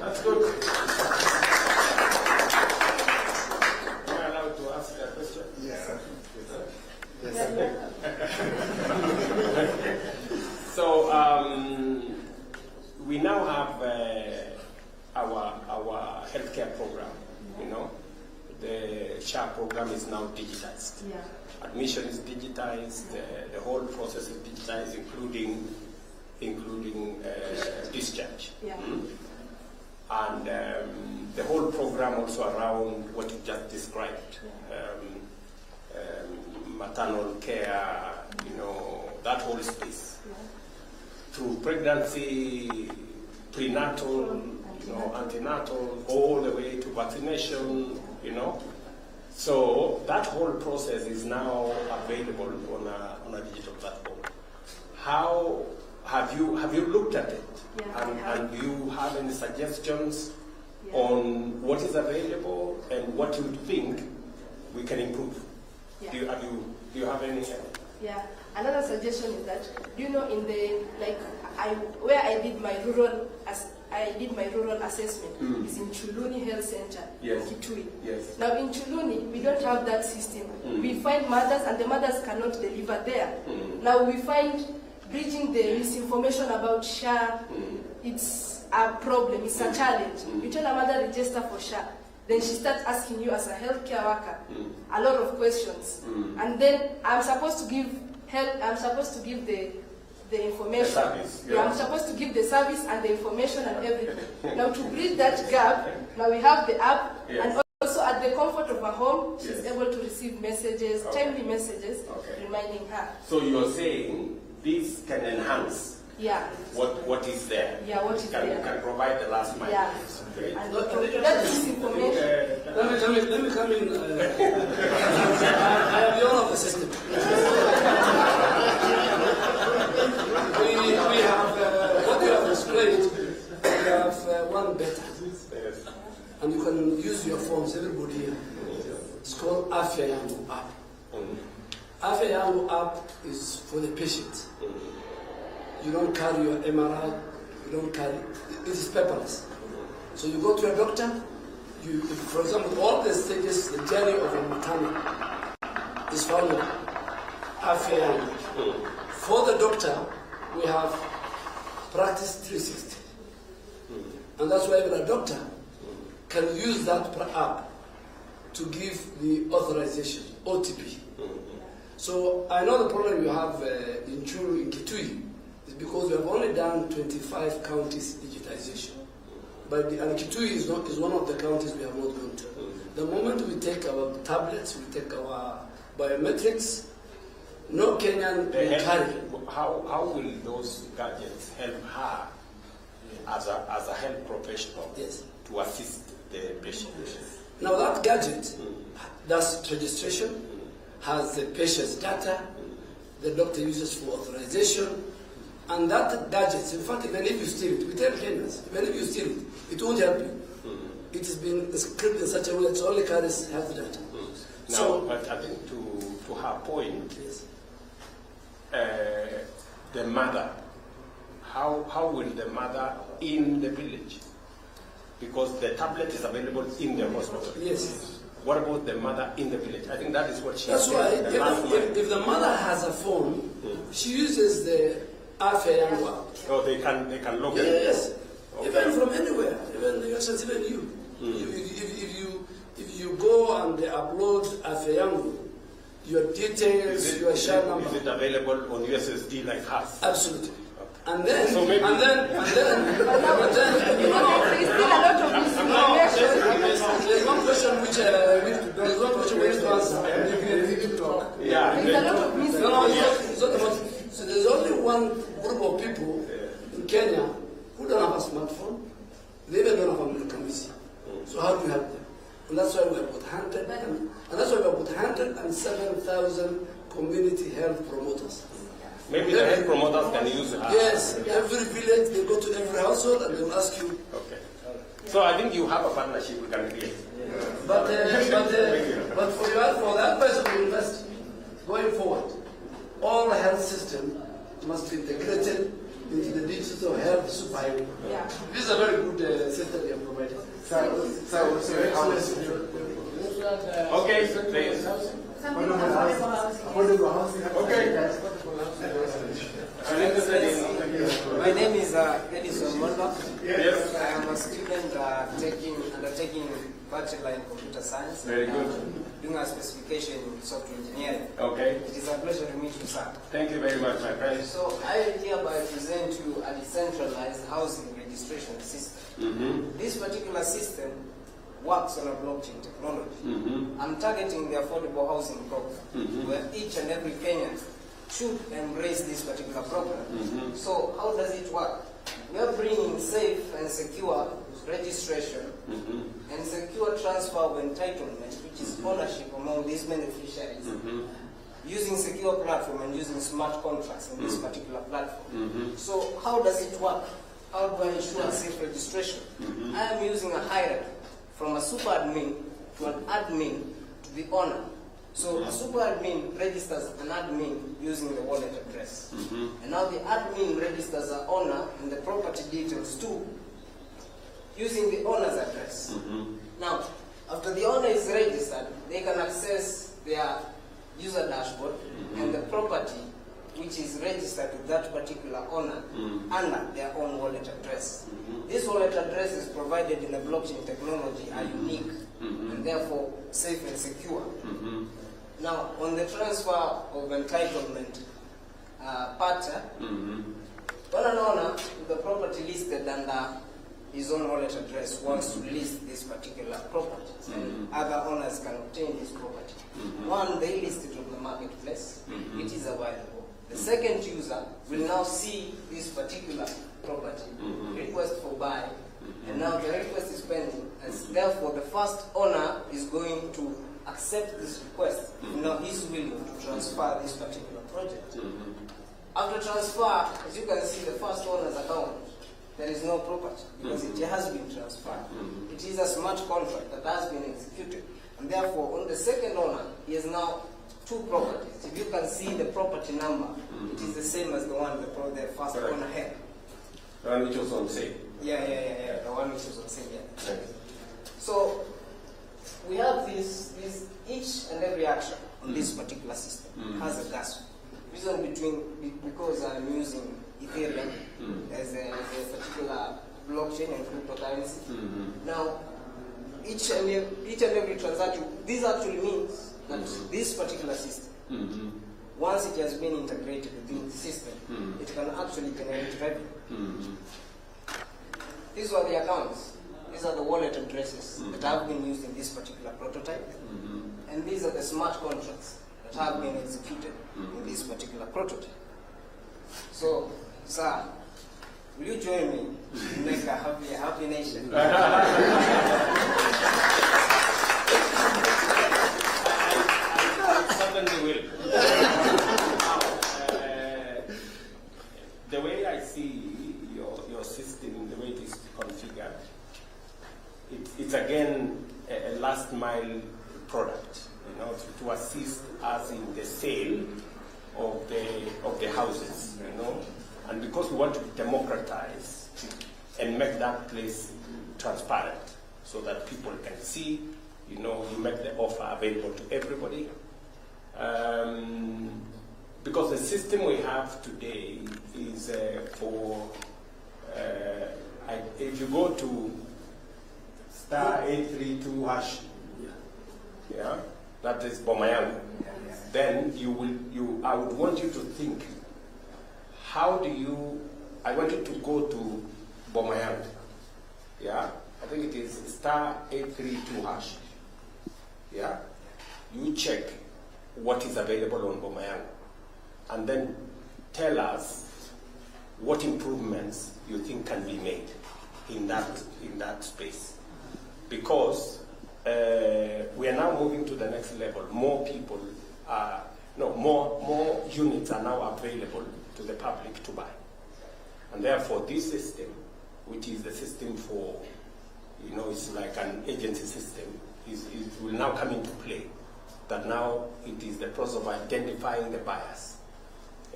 That's good. Am I allowed to ask a question? Yes. So we now have our healthcare program. You know, the SHA program is now digitized. Yeah. Admission is digitized. The whole process is digitized, including discharge. Yeah. And the whole program also around what you just described. Maternal care, you know, that whole space. Yeah. Through pregnancy, prenatal, you know, antenatal, all the way to vaccination, you know. So that whole process is now available on a digital platform. How have you looked at it? Yeah, and do you have any suggestions Yeah. on what is available and what you think we can improve? Yeah. Do you have any? Yeah. Another suggestion is that, you know, in the where I did my rural assessment is in Chuluni Health Center, Yes. Kitui. Yes. Now in Chuluni, we don't have that system. We find mothers and the mothers cannot deliver there. Now we find bridging the misinformation about SHA, it's a problem, it's a challenge. You tell a mother register for SHA, then she starts asking you as a healthcare worker a lot of questions. And then I'm supposed to give help, I'm supposed to give the information. The service, Yeah, I'm supposed to give the service and the information and everything. Now to bridge that gap, now we have the app, and also at the comfort of her home, she's able to receive messages, timely messages, reminding her. So you're saying this can enhance what is there? Yeah, what is there? Can provide the last mile. Yeah. Okay. And that is information. Let me come in. I am the owner of the system. we have, what you have explained, we have one better. Yes. And you can use your phones, everybody here. It's called Afya Yangu app. Afya Yangu app is for the patient. You don't carry your MRI, you don't carry, it is paperless. So you go to a doctor, for example, all the stages, the journey of a maternal is found in Afya Yangu. For the doctor, we have Practice 360. And that's why even a doctor can use that app to give the authorization, OTP. So I know the problem you have in Churu, in Kitui, is because we have only done 25 counties digitization. But and Kitui is one of the counties we have not gone to. The moment we take our tablets, we take our biometrics, no Kenyan will carry. How will those gadgets help her as a health professional to assist the patient? Now that gadget does registration, has the patient's data, the doctor uses for authorization, and that gadget, in fact, even if you steal it, we tell Kenyans, even if you steal it, it won't help you. It has been scripted in such a way that it only carries health data. Now, but I think to her point, the mother, how will the mother in the village, because the tablet is available in the hospital. Yes. What about the mother in the village? I think that is what she That's why, if the mother has a phone, she uses the Afya Yangu app. So they can log in. Yes. Okay. Even from anywhere, even you. If you go and upload Afya Yangu, your details, your share number. Is it available on USSD like us? Absolutely. And then, so maybe, There's one question which we need to answer. Yeah. There's a lot of it's not about. So there's only one group of people in Kenya who don't have a smartphone. They even don't have a medical. So how do we help them? And that's why we have got 107,000 community health promoters. Maybe the health promoters can use it. Yes, every village, they go to every household and they will ask you. Okay. So I think you have a partnership we can create. But for that person to invest, going forward, all health system must be integrated into the digital health superhighway. Yeah. This is a very good system. Okay, please. My name is Edison Mondo. Yes. I am a student undertaking Bachelor in Computer Science. Very good. Doing a specification in software engineering. Okay. It is a pleasure to meet you, sir. Thank you very much, my friend. So I hereby present you a decentralized housing registration system. This particular system works on a blockchain technology. I'm targeting the affordable housing program, where each and every Kenyan should embrace this particular program. So how does it work? We are bringing safe and secure registration and secure transfer of entitlement, which is ownership among these beneficiaries, using secure platform and using smart contracts in this particular platform. So how does it work? How do I ensure safe registration? I am using a hierarchy from a super admin to an admin to the owner. So a super admin registers an admin using the wallet address. And now the admin registers an owner and the property details too, using the owner's address. Now, after the owner is registered, they can access their user dashboard and the property which is registered to that particular owner under their own wallet address. This wallet address is provided in the blockchain technology, are unique and therefore safe and secure. Now, on the transfer of entitlement pattern, when an owner with the property listed under his own wallet address wants to list this particular property, and other owners can obtain this property. One, they list it on the marketplace, it is available. The second user will now see this particular property, request for buy, and now the request is pending, and therefore the first owner is going to accept this request. Now he's willing to transfer this particular project. After transfer, as you can see, the first owner's account, there is no property because it has been transferred. It is a smart contract that has been executed, and therefore on the second owner, he has now two properties. If you can see the property number, it is the same as the one the first owner had. The one which was on sale. Yeah, the one which was on sale, yeah. So we have this each and every action on this particular system has a gas. Reason because I'm using Ethereum as a particular blockchain and cryptocurrency. Now, each and every transaction, this actually means that this particular system, once it has been integrated within the system, it can actually generate revenue. These are the accounts. These are the wallet addresses that have been used in this particular prototype. And these are the smart contracts that have been executed in this particular prototype. So, sir, will you join me to make a happy nation? I certainly will. The way I see your system, the way it is configured, it's again a last mile product, to assist us in the sale of the houses, and because we want to democratize and make that place transparent so that people can see, you make the offer available to everybody. Because the system we have today is if you go to *832# that is Bomayangu, then I would want you to think, I want you to go to Bomayangu, I think it is *832#, you check what is available on Bomayangu, and then tell us what improvements you think can be made in that space. Because we are now moving to the next level. More units are now available to the public to buy. And therefore this system, which is the system for, it's like an agency system, it will now come into play. That now it is the process of identifying the buyers.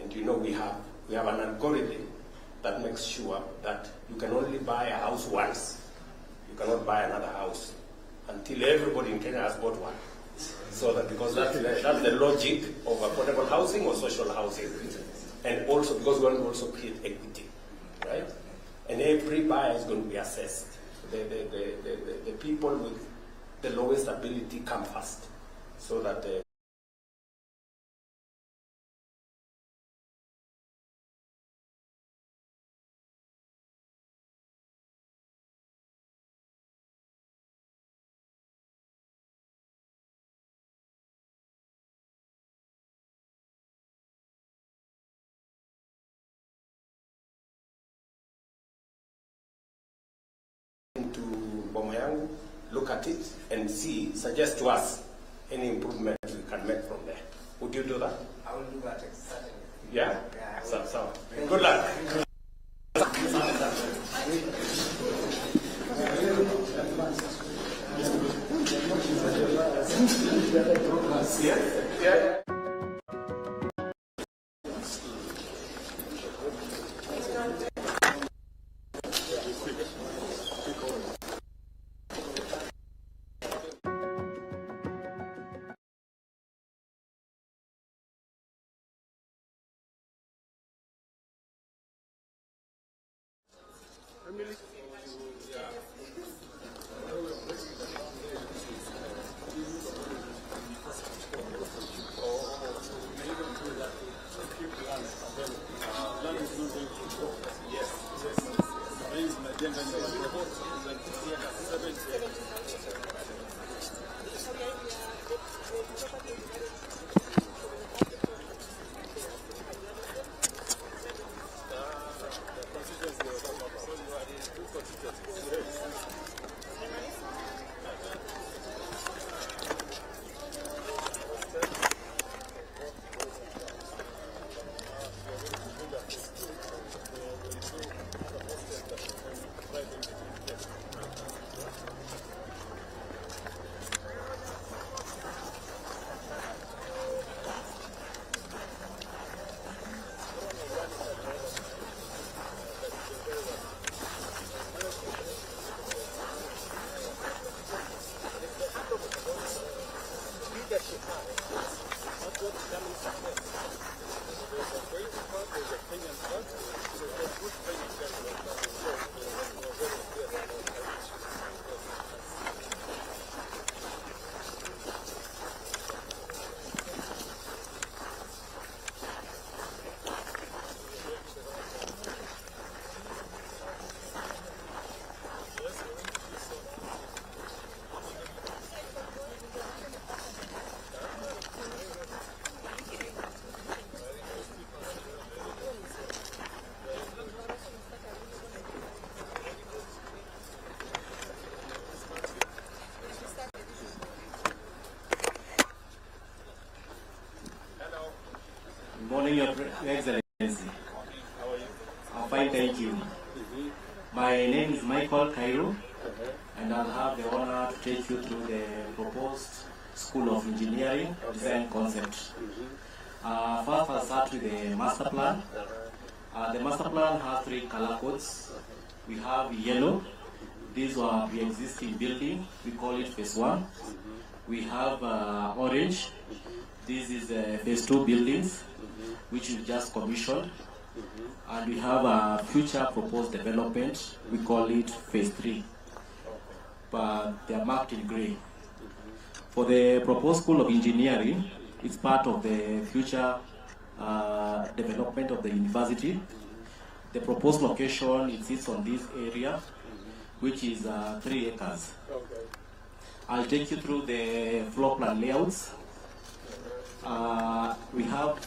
And we have an algorithm that makes sure that you can only buy a house once. You cannot buy another house until everybody in Kenya has bought one. So that because that's the logic of affordable housing or social housing. And also because we want to also create equity, right? And every buyer is going to be assessed. The people with the lowest ability come first, so that look at it and see, suggest to us any improvement we can make from there. Would you do that? I will do that, certainly. Yeah? Yeah. So. Good luck. Yeah. Morning, Your Excellency. I'm fine, thank you. My name is Michael Cairo, and I'll have the honor to take you through the proposed School of Engineering Design Concept. First, I'll start with the master plan. The master plan has 3 color codes. We have yellow. These are the existing building. We call it phase 1. We have orange. This is phase 2 buildings, which we just commissioned. And we have a future proposed development. We call it phase 3. But they are marked in gray. For the proposed School of Engineering, it's part of the future development of the university. The proposed location, it sits on this area, which is 3 acres. I'll take you through the floor plan layouts. We have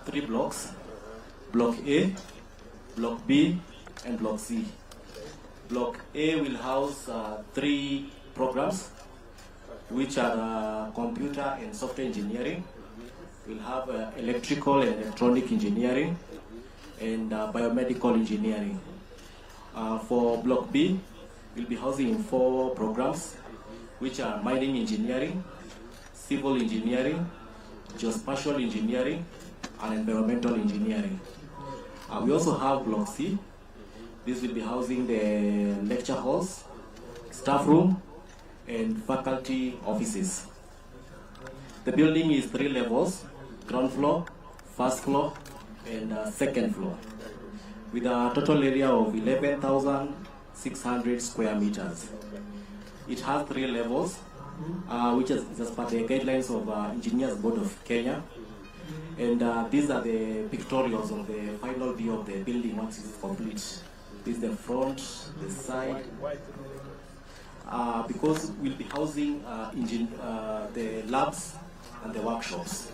3 blocks: Block A, Block B, and Block C. Block A will house 3 programs, which are computer and software engineering. We'll have electrical and electronic engineering, and biomedical engineering. For Block B, we'll be housing 4 programs, which are mining engineering, civil engineering, geospatial engineering, and environmental engineering. We also have Block C. This will be housing the lecture halls, staff room, and faculty offices. The building is 3 levels: ground floor, first floor, and second floor, with a total area of 11,600 square meters. It has 3 levels, which is as per the guidelines of Engineers Board of Kenya. And these are the pictorials of the final view of the building once it's complete. This is the front, the side. Because we'll be housing the labs and the workshops.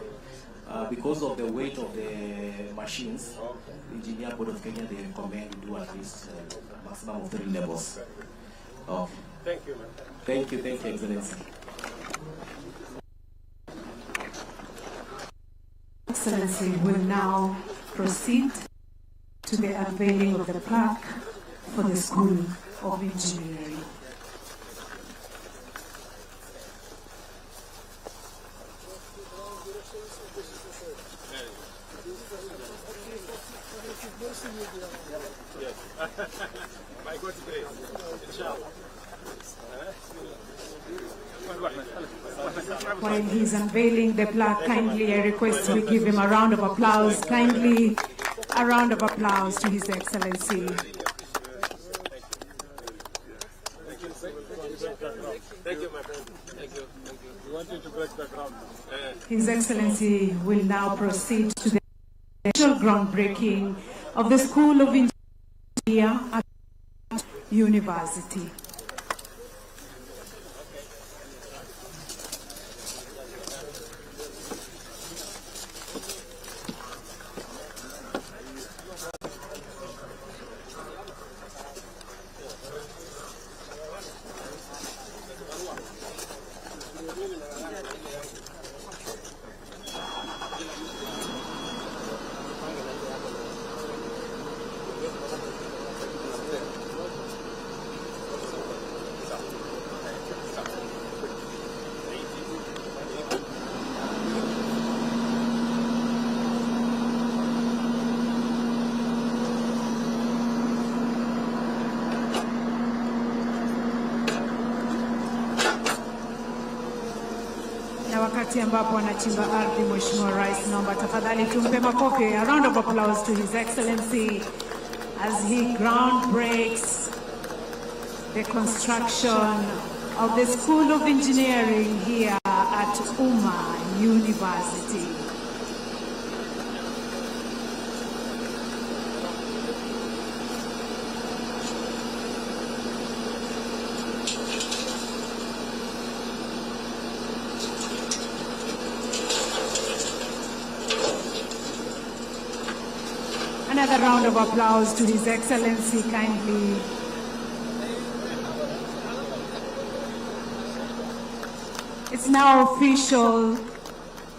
Because of the weight of the machines, the Engineer Board of Kenya, they recommend we do at least a maximum of 3 levels. Thank you, man. Thank you, Excellency. Excellency will now proceed to the unveiling of the plaque for the School of Engineering. By God's grace, inshallah. While he's unveiling the plaque, kindly I request we give him a round of applause. Kindly a round of applause to His Excellency. Thank you, my friend. Thank you. We want you to break the ground. His Excellency will now proceed to the official groundbreaking of the School of Engineering at University. Wakati ambapo anachimba ardhi, Mheshimiwa Rais, naomba tafadhali tumpe makofi, a round of applause to His Excellency as he ground breaks the construction of the School of Engineering here at Umma University. Another round of applause to His Excellency, kindly. It's now official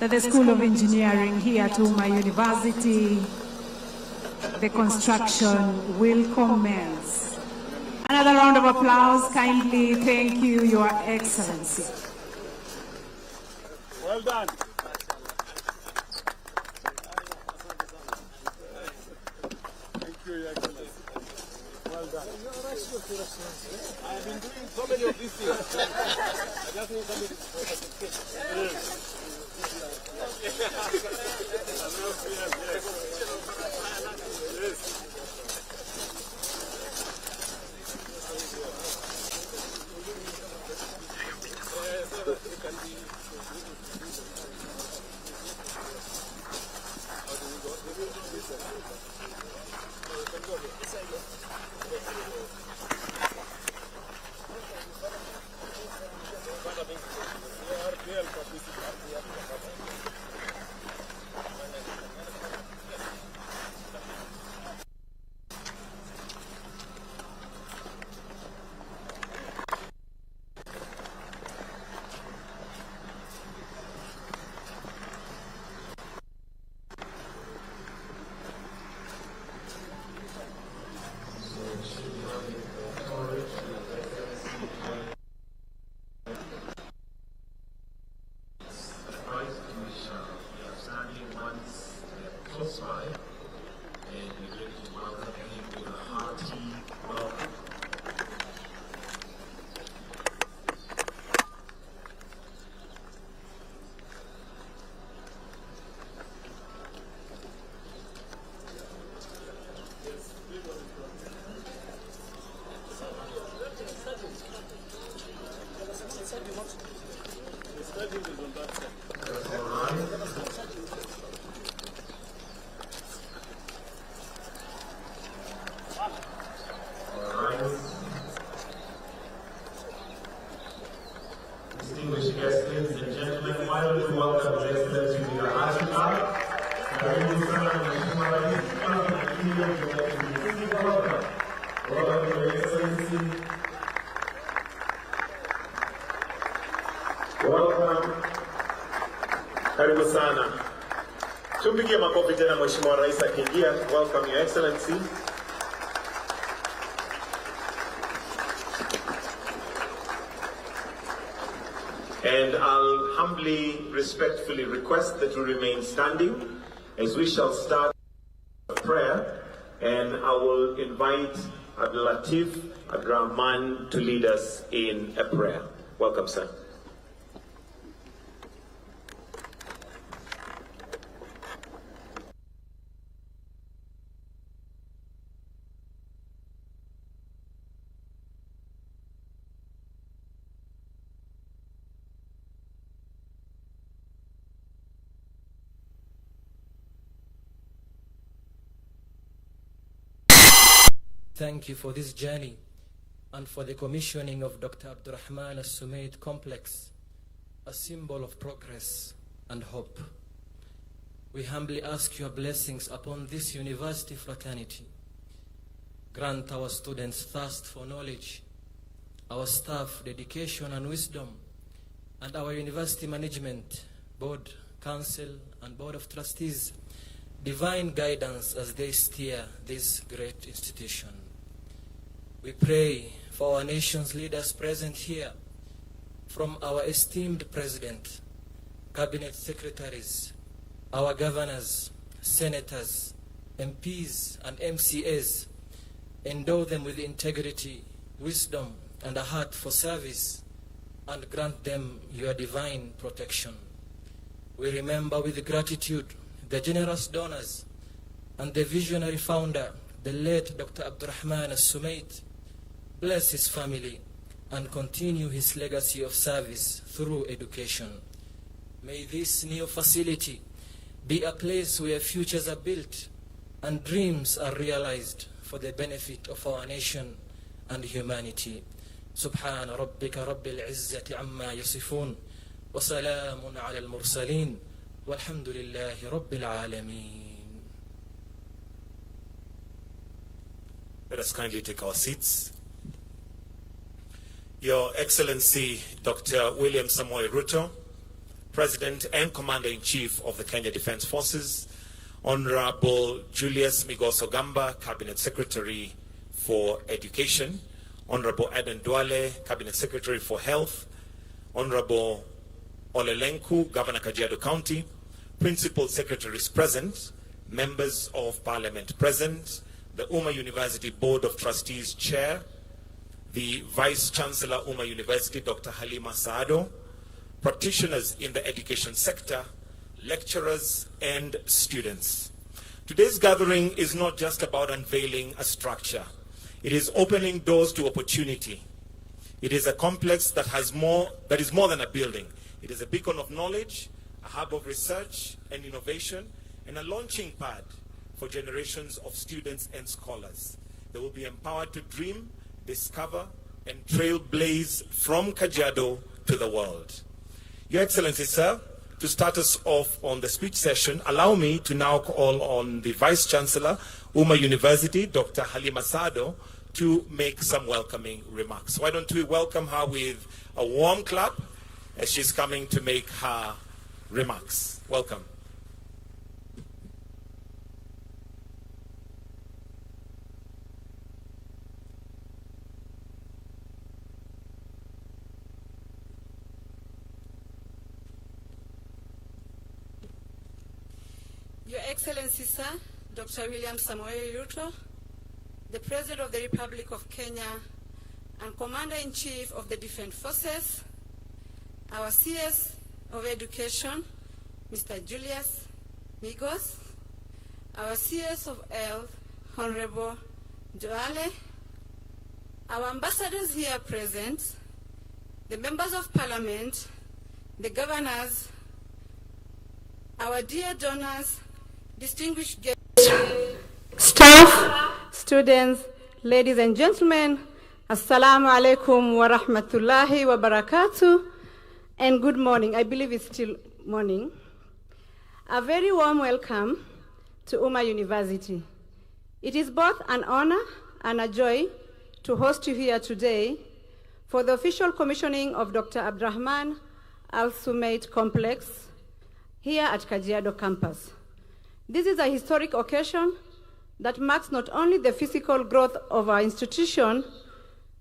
that the School of Engineering here at Umma University, the construction will commence. Another round of applause, kindly. Thank you, Your Excellency. Well done. I have been doing so many of these things. I just need somebody moment to welcome His Excellency Leader Africa. Karibu sana Mheshimiwa Rais, welcome. Welcome Your Excellency. Welcome. Karibu sana. Tumpigie makofi tena Mheshimiwa Rais akiingia. Welcome Your Excellency. And I'll humbly, respectfully request that you remain standing as we shall start prayer. And I will invite Abdul Latif Abdurrahman to lead us in a prayer. Welcome, sir. Thank you for this journey and for the commissioning of Dr. Abdurrahman As-Sumaid Complex, a symbol of progress and hope. We humbly ask your blessings upon this university fraternity. Grant our students thirst for knowledge, our staff dedication and wisdom, and our university management, board, council, and board of trustees divine guidance as they steer this great institution. We pray for our nation's leaders present here, from our esteemed President, Cabinet Secretaries, our governors, senators, MPs, and MCAs. Endow them with integrity, wisdom, and a heart for service, and grant them your divine protection. We remember with gratitude the generous donors and the visionary founder, the late Dr. Abdurrahman As-Sumaid. Bless his family and continue his legacy of service through education. May this new facility be a place where futures are built and dreams are realized for the benefit of our nation and humanity. Subhana rabbika rabbil izzati amma yasifun wa salamun ala al-mursalin walhamdulillahi rabbil alameen. Let us kindly take our seats. Your Excellency, Dr. William Samoei Ruto, President and Commander-in-Chief of the Kenya Defense Forces, Honorable Julius Migos Ogamba, Cabinet Secretary for Education, Honorable Aden Duale, Cabinet Secretary for Health, Honorable Olelenku, Governor Kajiado County, Principal Secretaries present, Members of Parliament present, the Umma University Board of Trustees Chair, the Vice Chancellor Umma University, Dr. Halima Saado, practitioners in the education sector, lecturers, and students. Today's gathering is not just about unveiling a structure. It is opening doors to opportunity. It is a complex that is more than a building. It is a beacon of knowledge, a hub of research and innovation, and a launching pad for generations of students and scholars. They will be empowered to dream, discover, and trailblaze from Kajiado to the world. Your Excellency, sir, to start us off on the speech session, allow me to now call on the Vice Chancellor, Umma University, Dr. Halima Saado, to make some welcoming remarks. Why don't we welcome her with a warm clap as she's coming to make her remarks. Welcome. Your Excellency, sir, Dr. William Samoei Ruto, the President of the Republic of Kenya and Commander-in-Chief of the Defense Forces, our CS of Education, Mr. Julius Migos, our CS of Health, Honorable Joale, our ambassadors here present, the members of Parliament, the governors, our dear donors, distinguished guests, staff, students, ladies and gentlemen, Assalamu alaikum wa rahmatullahi wa barakatuh, and good morning. I believe it's still morning. A very warm welcome to Umma University. It is both an honor and a joy to host you here today for the official commissioning of Dr. Abdurrahman Al-Sumait Complex here at Kajiado campus. This is a historic occasion that marks not only the physical growth of our institution,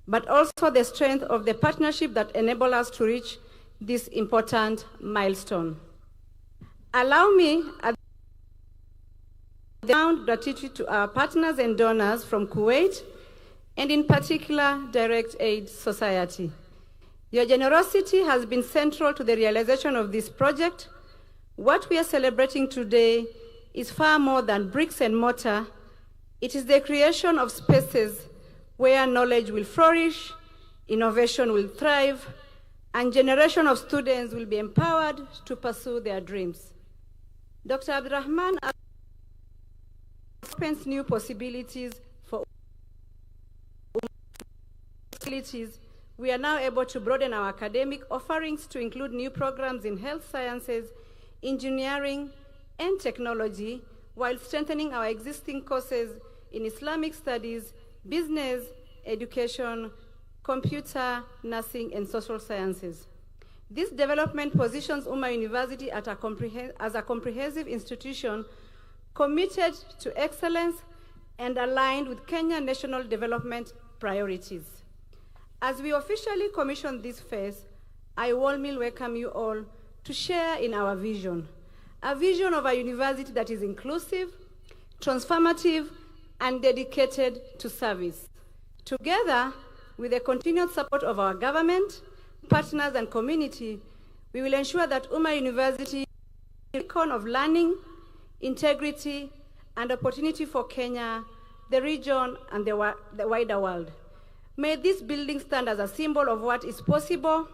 but also the strength of the partnership that enables us to reach this important milestone. Allow me a profound gratitude to our partners and donors from Kuwait, and in particular, Direct Aid Society. Your generosity has been central to the realization of this project. What we are celebrating today is far more than bricks and mortar. It is the creation of spaces where knowledge will flourish, innovation will thrive, and generation of students will be empowered to pursue their dreams. Dr. Abdurrahman opens new possibilities for facilities. We are now able to broaden our academic offerings to include new programs in health sciences, engineering, and technology, while strengthening our existing courses in Islamic studies, business, education, computer, nursing, and social sciences. This development positions Umma University as a comprehensive institution committed to excellence and aligned with Kenya national development priorities. As we officially commission this phase, I warmly welcome you all to share in our vision, a vision of a university that is inclusive, transformative, and dedicated to service. Together, with the continued support of our government, partners, and community, we will ensure that Umma University is a beacon of learning, integrity, and opportunity for Kenya, the region, and the wider world. May this building stand as a symbol of what is possible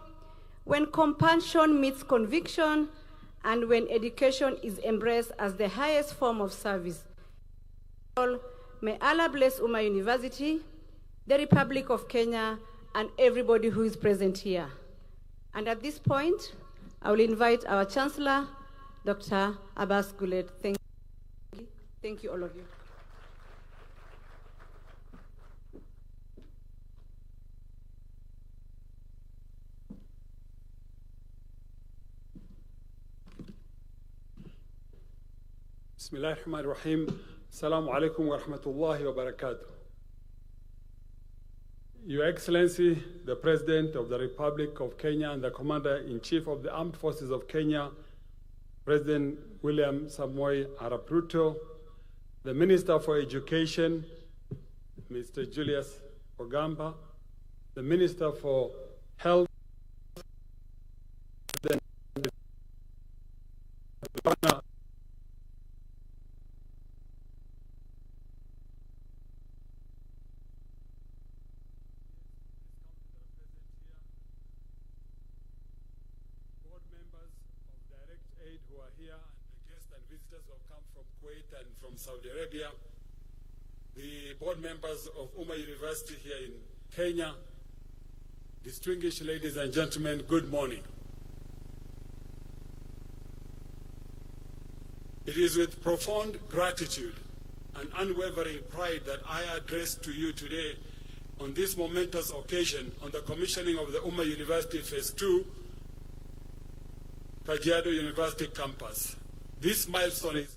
when compassion meets conviction and when education is embraced as the highest form of service. May Allah bless Umma University, the Republic of Kenya, and everybody who is present here. And at this point, I will invite our Chancellor, Dr. Abbas Guled. Thank you, all of you. Bismillahir Rahmanir Rahim. Assalamu alaikum wa rahmatullahi wa barakatuh. Your Excellency, the President of the Republic of Kenya and the Commander-in-Chief of the Armed Forces of Kenya, President William Samoei Arap Ruto, the Minister for Education, Mr. Julius Ogamba, the Minister for Health, the from Saudi Arabia, the board members of Umma University here in Kenya, distinguished ladies and gentlemen, good morning. It is with profound gratitude and unwavering pride that I address to you today on this momentous occasion on the commissioning of the Umma University Phase 2, Kajiado University campus. This milestone is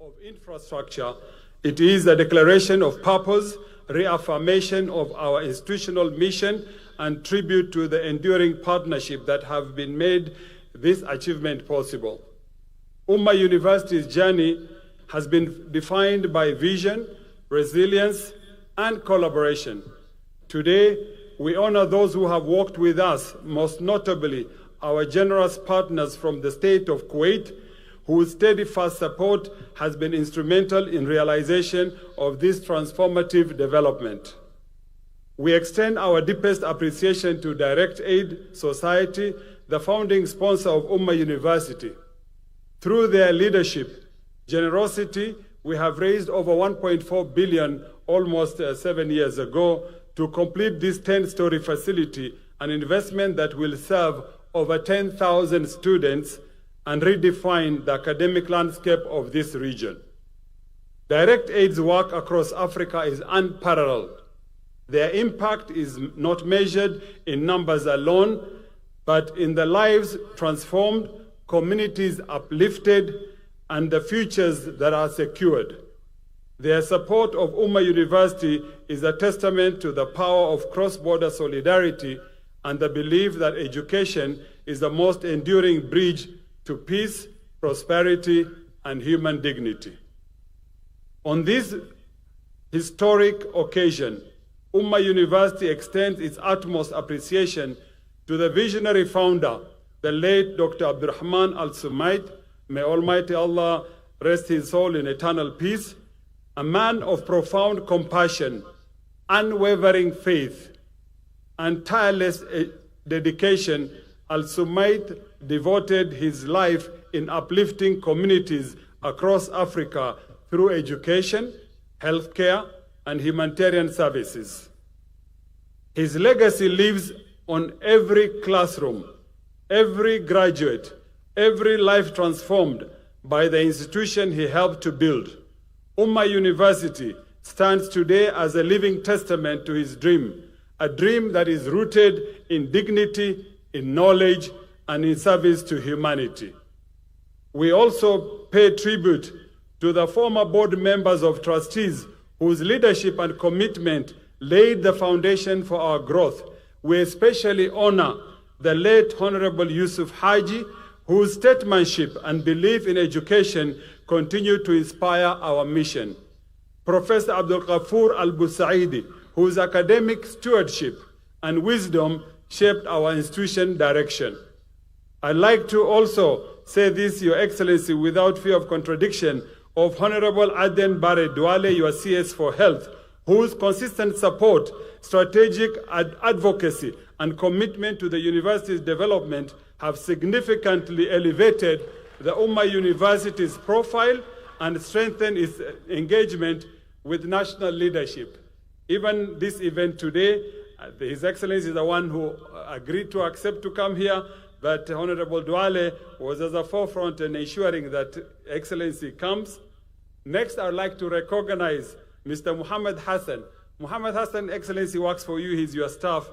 of infrastructure, it is a declaration of purpose, reaffirmation of our institutional mission, and tribute to the enduring partnership that have been made this achievement possible. Umma University's journey has been defined by vision, resilience, and collaboration. Today, we honor those who have worked with us, most notably our generous partners from the state of Kuwait, whose steadfast support has been instrumental in realization of this transformative development. We extend our deepest appreciation to Direct Aid Society, the founding sponsor of Umma University. Through their leadership, generosity, we have raised over 1.4 billion almost 7 years ago to complete this 10-story facility, an investment that will serve over 10,000 students and redefined the academic landscape of this region. Direct Aid's work across Africa is unparalleled. Their impact is not measured in numbers alone, but in the lives transformed, communities uplifted, and the futures that are secured. Their support of Umma University is a testament to the power of cross-border solidarity and the belief that education is the most enduring bridge to peace, prosperity, and human dignity. On this historic occasion, Umma University extends its utmost appreciation to the visionary founder, the late Dr. Abdurrahman Al-Sumait. May Almighty Allah rest his soul in eternal peace. A man of profound compassion, unwavering faith, and tireless dedication, Al-Sumait devoted his life in uplifting communities across Africa through education, healthcare, and humanitarian services. His legacy lives on every classroom, every graduate, every life transformed by the institution he helped to build. Umma University stands today as a living testament to his dream, a dream that is rooted in dignity, in knowledge, and in service to humanity. We also pay tribute to the former board members of trustees whose leadership and commitment laid the foundation for our growth. We especially honor the late Honorable Yusuf Haji, whose statesmanship and belief in education continue to inspire our mission. Professor Abdul Ghaffur Al-Busaidi, whose academic stewardship and wisdom shaped our institution direction. I'd like to also say this, Your Excellency, without fear of contradiction, of Honorable Aden Bare Duale, your CS for Health, whose consistent support, strategic advocacy, and commitment to the university's development have significantly elevated the Umma University's profile and strengthened its engagement with national leadership. Even this event today, His Excellency is the one who agreed to accept to come here, but Honorable Duale was at the forefront in ensuring that Excellency comes. Next, I'd like to recognize Mr. Muhammad Hassan. Muhammad Hassan, Excellency, works for you, he's your staff,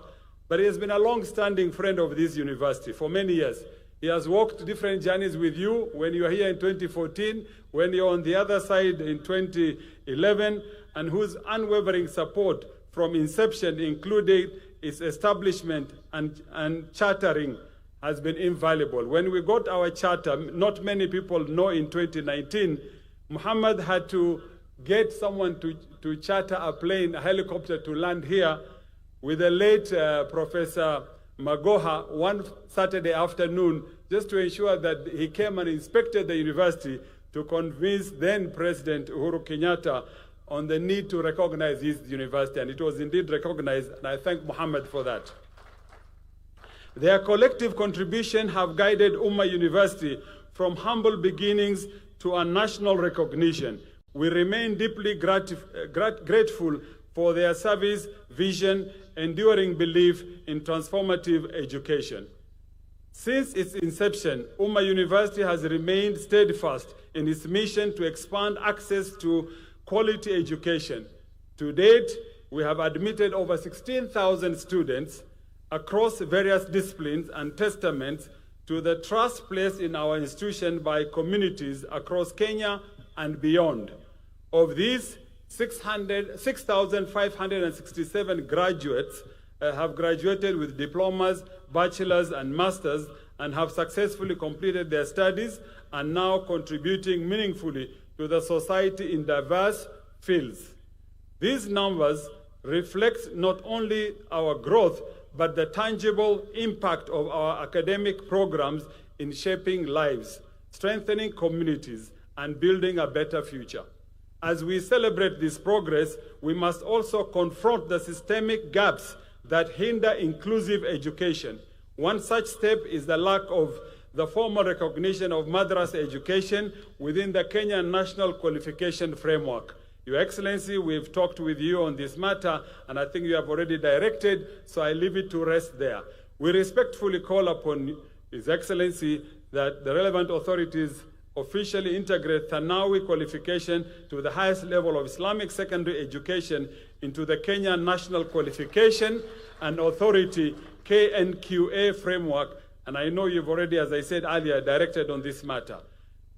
but he has been a long-standing friend of this university for many years. He has walked different journeys with you when you were here in 2014, when you're on the other side in 2011, and whose unwavering support from inception, including its establishment and chartering, has been invaluable. When we got our charter, not many people know in 2019, Muhammad had to get someone to charter a plane, a helicopter to land here with the late Professor Magoha one Saturday afternoon, just to ensure that he came and inspected the university to convince then President Uhuru Kenyatta on the need to recognize his university, and it was indeed recognized, and I thank Muhammad for that. Their collective contribution have guided Umma University from humble beginnings to a national recognition. We remain deeply grateful for their service, vision, enduring belief in transformative education. Since its inception, Umma University has remained steadfast in its mission to expand access to quality education. To date, we have admitted over 16,000 students across various disciplines and testaments to the trust placed in our institution by communities across Kenya and beyond. Of these, 6,567 graduates have graduated with diplomas, bachelors, and masters, and have successfully completed their studies and now contributing meaningfully to the society in diverse fields. These numbers reflect not only our growth, but the tangible impact of our academic programs in shaping lives, strengthening communities, and building a better future. As we celebrate this progress, we must also confront the systemic gaps that hinder inclusive education. One such step is the lack of the formal recognition of madrasa education within the Kenyan National Qualification Framework. Your Excellency, we've talked with you on this matter, and I think you have already directed, so I leave it to rest there. We respectfully call upon His Excellency that the relevant authorities officially integrate Thanawi qualification to the highest level of Islamic secondary education into the Kenya National Qualification and Authority KNQA framework, and I know you've already, as I said earlier, directed on this matter.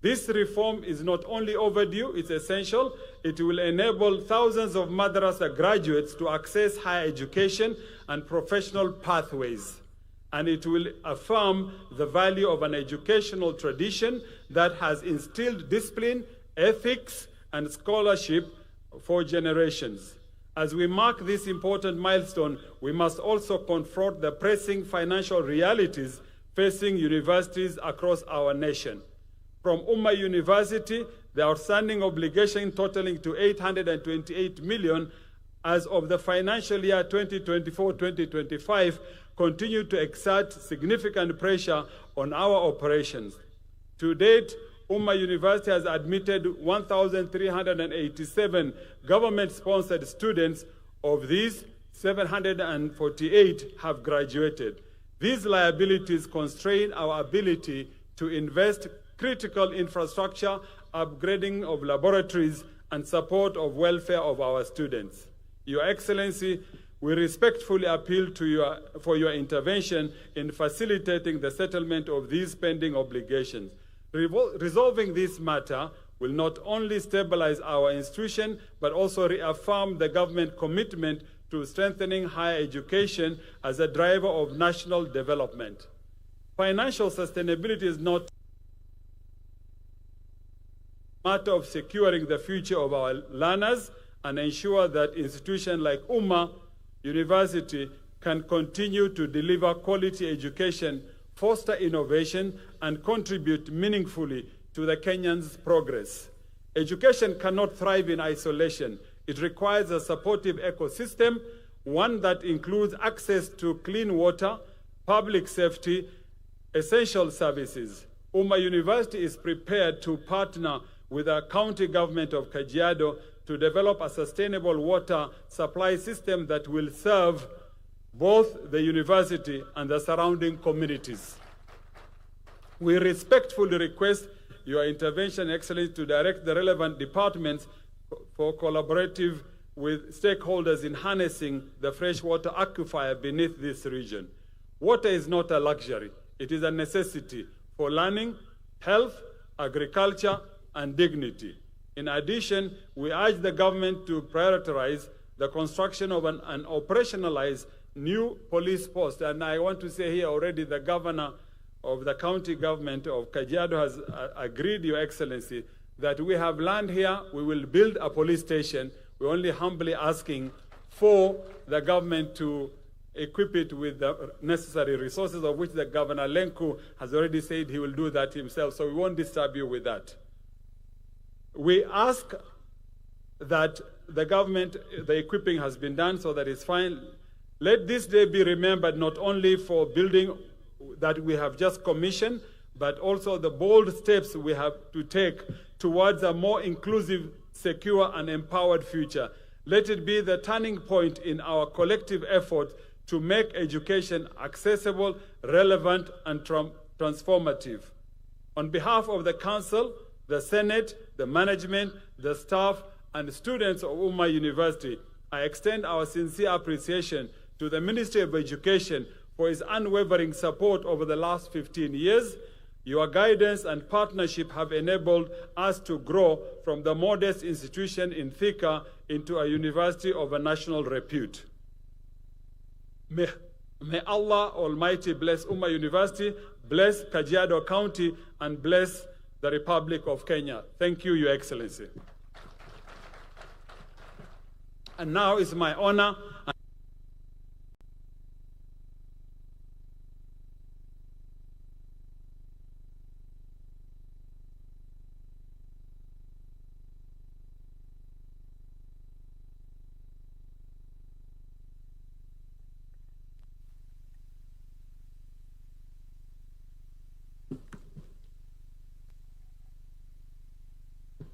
This reform is not only overdue, it's essential. It will enable thousands of madrasa graduates to access higher education and professional pathways. And it will affirm the value of an educational tradition that has instilled discipline, ethics, and scholarship for generations. As we mark this important milestone, we must also confront the pressing financial realities facing universities across our nation. From Umma University, the outstanding obligation totaling to 828 million as of the financial year 2024-2025 continue to exert significant pressure on our operations. To date, Umma University has admitted 1,387 government-sponsored students. Of these, 748 have graduated. These liabilities constrain our ability to invest critical infrastructure, upgrading of laboratories, and support of welfare of our students. Your Excellency, we respectfully appeal to you for your intervention in facilitating the settlement of these pending obligations. Resolving this matter will not only stabilize our institution, but also reaffirm the government commitment to strengthening higher education as a driver of national development. Financial sustainability is not a matter of securing the future of our learners and ensure that institutions like Umma University can continue to deliver quality education, foster innovation, and contribute meaningfully to the Kenyans' progress. Education cannot thrive in isolation. It requires a supportive ecosystem, one that includes access to clean water, public safety, essential services. Umma University is prepared to partner with the county government of Kajiado to develop a sustainable water supply system that will serve both the university and the surrounding communities. We respectfully request your intervention, Excellency, to direct the relevant departments for collaborative with stakeholders in harnessing the freshwater aquifer beneath this region. Water is not a luxury. It is a necessity for learning, health, agriculture, and dignity. In addition, we urge the government to prioritize the construction of an operationalized new police post. And I want to say here already the governor of the county government of Kajiado has agreed, Your Excellency, that we have land here, we will build a police station. We're only humbly asking for the government to equip it with the necessary resources, of which the Governor Lenku has already said he will do that himself, so we won't disturb you with that. We ask that the government, the equipping has been done, so that it's fine. Let this day be remembered not only for building that we have just commissioned, but also the bold steps we have to take towards a more inclusive, secure, and empowered future. Let it be the turning point in our collective effort to make education accessible, relevant, and transformative. On behalf of the Council, the Senate, the management, the staff, and students of Umma University, I extend our sincere appreciation to the Ministry of Education for its unwavering support over the last 15 years. Your guidance and partnership have enabled us to grow from the modest institution in Thika into a university of a national repute. May Allah Almighty bless Umma University, bless Kajiado County, and bless the Republic of Kenya. Thank you, Your Excellency. And now it's my honor.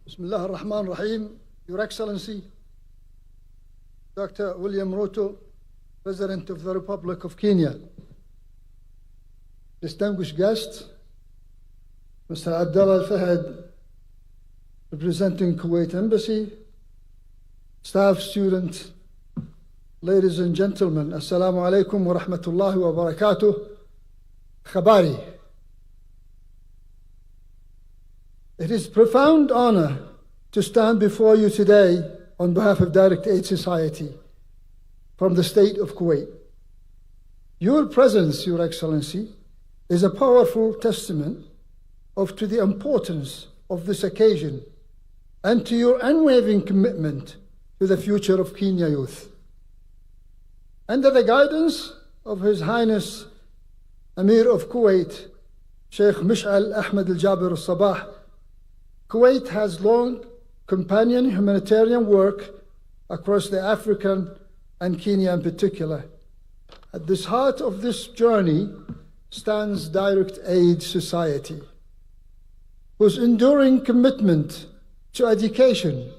Bismillah ar-Rahman ar-Rahim. Your Excellency, Dr. William Ruto, President of the Republic of Kenya. distinguished guests, Mr. Abdullah Al-Fahad, representing Kuwait Embassy, staff, students, ladies and gentlemen, Assalamu alaikum wa rahmatullahi wa barakatuh. Khabari. It is a profound honor to stand before you today on behalf of Direct Aid Society from the state of Kuwait. Your presence, Your Excellency, is a powerful testament to the importance of this occasion and to your unwavering commitment to the future of Kenya youth. Under the guidance of His Highness Amir of Kuwait, Sheikh Mish'al Ahmed Al-Jabir Al-Sabah, Kuwait has long companion humanitarian work across the African and Kenya in particular. At the heart of this journey stands Direct Aid Society, whose enduring commitment to education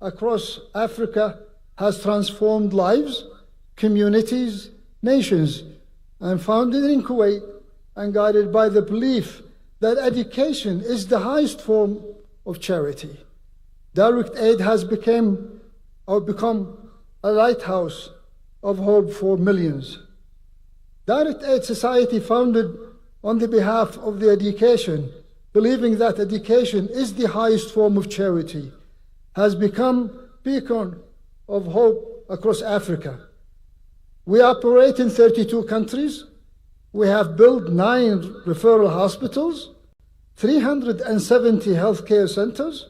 across Africa has transformed lives, communities, nations, and founded in Kuwait and guided by the belief that education is the highest form of charity. Direct Aid has become a lighthouse of hope for millions. Direct Aid Society, founded on the behalf of the education, believing that education is the highest form of charity, has become a beacon of hope across Africa. We operate in 32 countries. We have built 9 referral hospitals, 370 healthcare centers,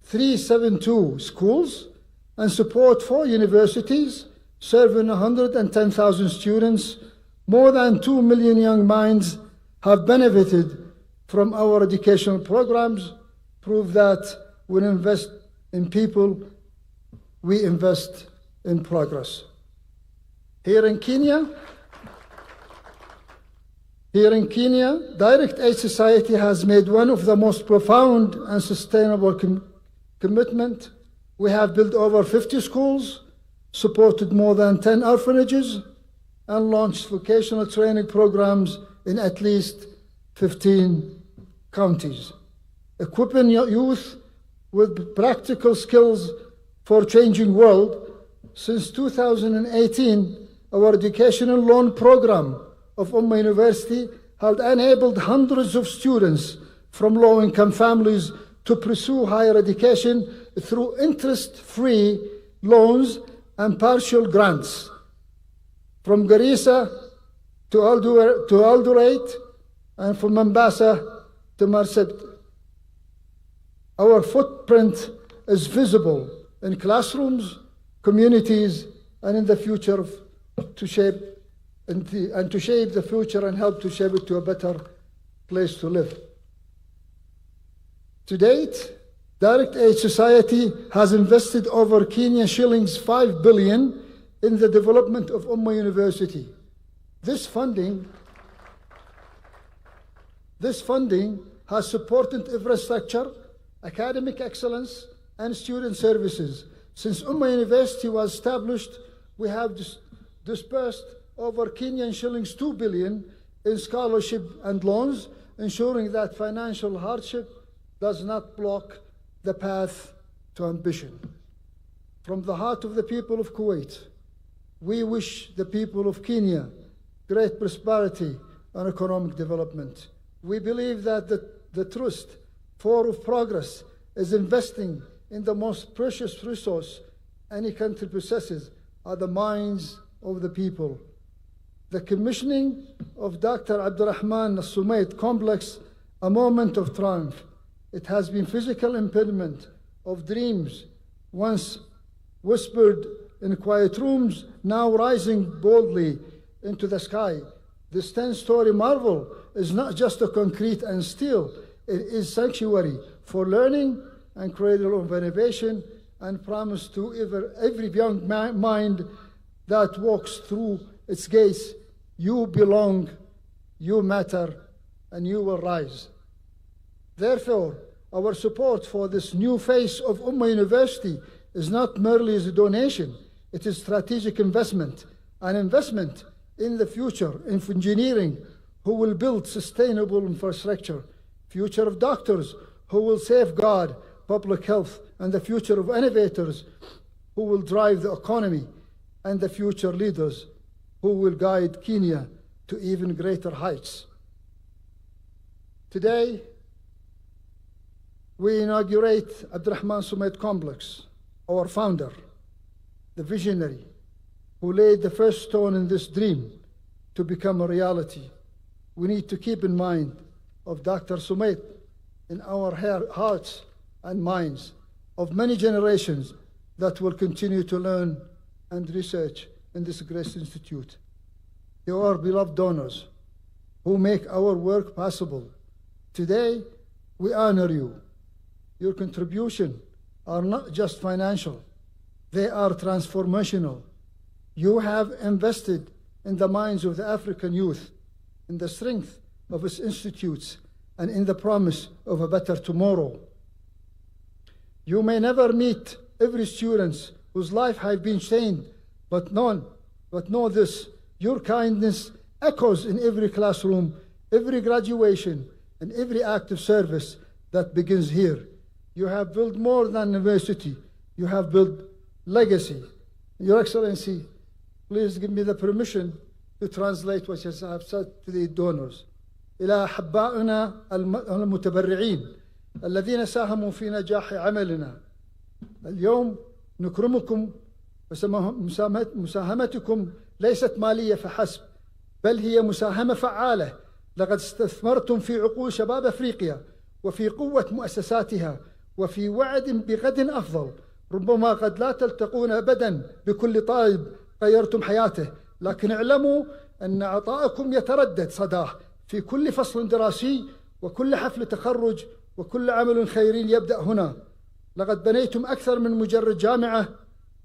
372 schools, and support 4 universities, serving 110,000 students. More than 2 million young minds have benefited from our educational programs, prove that when we invest in people, we invest in progress. Here in Kenya, Direct Aid Society has made one of the most profound and sustainable commitment. We have built over 50 schools, supported more than 10 orphanages, and launched vocational training programs in at least 15 counties, equipping youth with practical skills for a changing world. Since 2018, our educational loan program of Umma University has enabled hundreds of students from low-income families to pursue higher education through interest-free loans and partial grants. From Garissa to Eldoret and from Mombasa to Marsabit, our footprint is visible in classrooms, communities, and in the future to shape the future and help to shape it to a better place to live. To date, Direct Aid Society has invested over Kenyan shillings 5 billion in the development of Umma University. This funding has supported infrastructure, academic excellence, and student services. Since Umma University was established, we have disbursed over Kenyan shillings 2 billion in scholarship and loans, ensuring that financial hardship does not block the path to ambition. From the heart of the people of Kuwait, we wish the people of Kenya great prosperity and economic development. We believe that the truest form of progress is investing in the most precious resource any country possesses, are the minds of the people. The commissioning of Dr. Abdurrahman Al-Sumaid complex, a moment of triumph. It has been physical impediment of dreams, once whispered in quiet rooms, now rising boldly into the sky. This 10-story marvel is not just a concrete and steel, it is sanctuary for learning and cradle of innovation, and promise to every young mind that walks through its gates, you belong, you matter, and you will rise. Therefore, our support for this new face of Umma University is not merely as a donation, it is strategic investment, an investment in the future, in engineering, who will build sustainable infrastructure, future of doctors who will safeguard public health, and the future of innovators who will drive the economy, and the future leaders who will guide Kenya to even greater heights. Today, we inaugurate Abdurrahman Sumaid Complex, our founder, the visionary, who laid the first stone in this dream to become a reality. We need to keep in mind of Dr. Sumaid in our hearts and minds of many generations that will continue to learn and research in this great institute. You are beloved donors who make our work possible. Today, we honor you. Your contributions are not just financial, they are transformational. You have invested in the minds of the African youth, in the strength of its institutes, and in the promise of a better tomorrow. You may never meet every student whose life has been changed, but know this, your kindness echoes in every classroom, every graduation, and every act of service that begins here. You have built more than university, you have built legacy. Your Excellency, please give me the permission to translate what I have said to the donors. إلى أحبائنا المتبرعين الذين ساهموا في نجاح عملنا. اليوم نكرمكم، مساهمتكم ليست مالية فحسب، بل هي مساهمة فعالة. لقد استثمرتم في عقول شباب أفريقيا وفي قوة مؤسساتها وفي وعد بغد أفضل. ربما قد لا تلتقون أبدا بكل طالب غيرتم حياته، لكن اعلموا أن عطاءكم يتردد صداه في كل فصل دراسي وكل حفل تخرج وكل عمل خيري يبدأ هنا. لقد بنيتم أكثر من مجرد جامعة،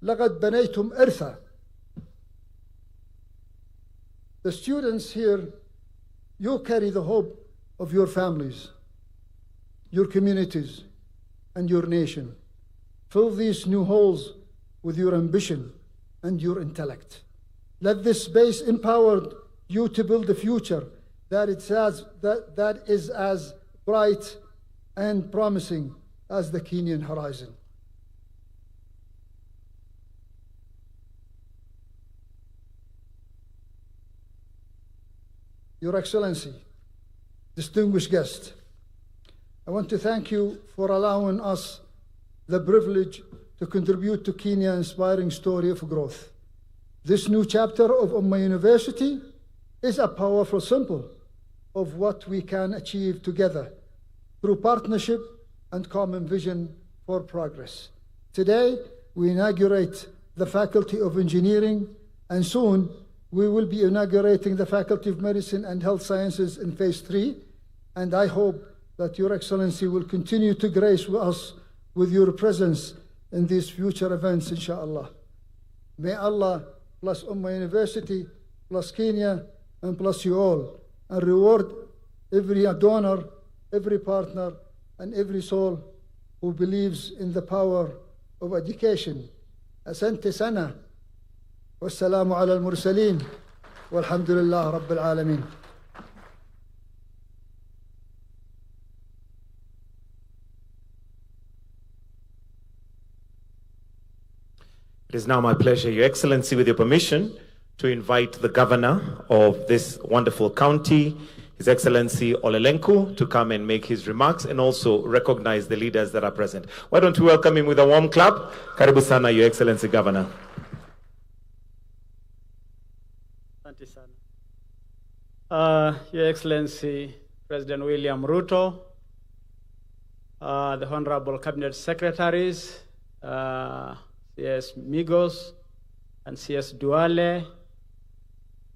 لقد بنيتم إرثا. The students here, you carry the hope of your families, your communities, and your nation. Fill these new halls with your ambition and your intellect. Let this space empower you to build a future that is as bright and promising as the Kenyan horizon. Your Excellency, distinguished guest, I want to thank you for allowing us the privilege to contribute to Kenya's inspiring story of growth. This new chapter of Umma University is a powerful symbol of what we can achieve together through partnership and common vision for progress. Today, we inaugurate the Faculty of Engineering, and soon we will be inaugurating the Faculty of Medicine and Health Sciences in Phase 3, and I hope that Your Excellency will continue to grace us with your presence in these future events, inshallah. May Allah bless Umma University, bless Kenya, and bless you all, and reward every donor, every partner, and every soul who believes in the power of education. Asante sana. Wassalamu ala al-mursaleen. Walhamdulillah Rabbil Alameen. It is now my pleasure, Your Excellency, with your permission, to invite the governor of this wonderful county, His Excellency Olelenku, to come and make his remarks and also recognize the leaders that are present. Why don't we welcome him with a warm clap? Karibu sana, Your Excellency Governor. Asante sana. Your Excellency President William Ruto, the Honorable Cabinet Secretaries, CS Migos and CS Duale,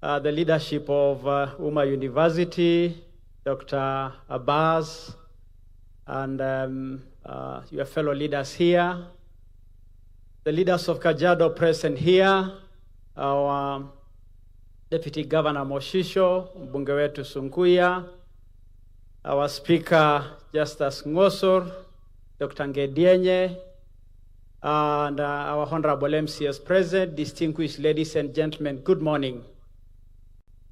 the leadership of Umma University, Dr. Abbas, and your fellow leaders here, the leaders of Kajiado present here, our Deputy Governor Moshisho, mbunge wetu Sunkuya, our Speaker Justus Ngosor, Dr. Ngedienye, and our Honorable MCS present, distinguished ladies and gentlemen, good morning.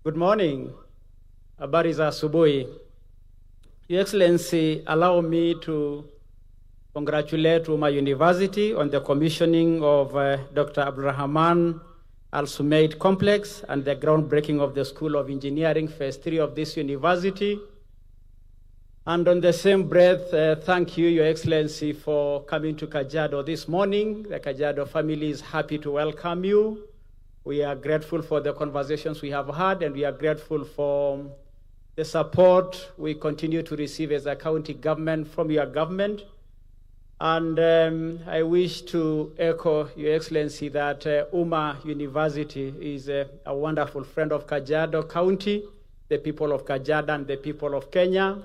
Good morning. habari za asubuhi. Your Excellency, allow me to congratulate Umma University on the commissioning of Dr. Abdurrahman Al-Sumeid Complex and the groundbreaking of the School of Engineering Phase 3 of this university. And on the same breath, thank you, Your Excellency, for coming to Kajiado this morning. The Kajiado family is happy to welcome you. We are grateful for the conversations we have had, and we are grateful for the support we continue to receive as a county government from your government. And I wish to echo, Your Excellency, that Umma University is a wonderful friend of Kajiado County, the people of Kajiado and the people of Kenya.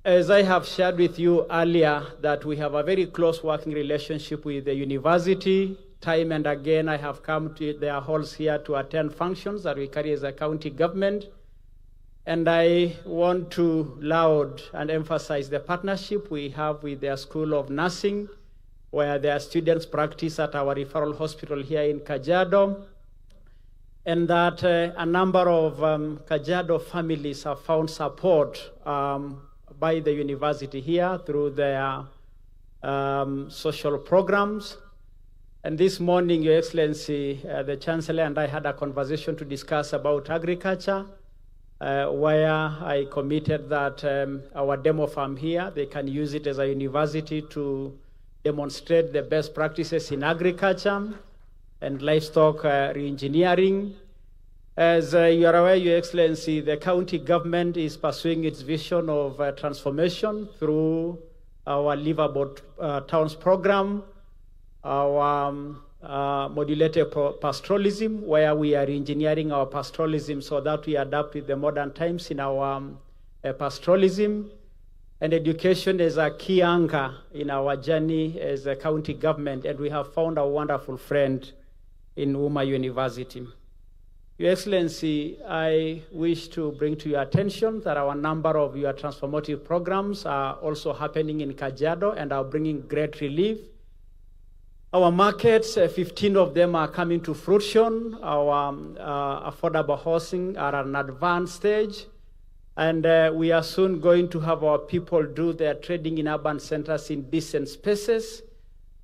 As I have shared with you earlier, that we have a very close working relationship with the university. Time and again, I have come to their halls here to attend functions that we carry as a county government. And I want to laud and emphasize the partnership we have with their School of Nursing, where their students practice at our referral hospital here in Kajiado. And that a number of Kajiado families have found support by the university here through their social programs. And this morning, Your Excellency, the Chancellor and I had a conversation to discuss about agriculture, where I committed that our demo farm here, they can use it as a university to demonstrate the best practices in agriculture and livestock re-engineering. As you are aware, Your Excellency, the county government is pursuing its vision of transformation through our Livable Towns program, our modulated pastoralism, where we are engineering our pastoralism so that we adapt with the modern times in our pastoralism. And education is a key anchor in our journey as a county government, and we have found a wonderful friend in Umma University. Your Excellency, I wish to bring to your attention that our number of your transformative programs are also happening in Kajiado and are bringing great relief. Our markets, 15 of them are coming to fruition. Our affordable housing are at an advanced stage. And we are soon going to have our people do their trading in urban centers in decent spaces,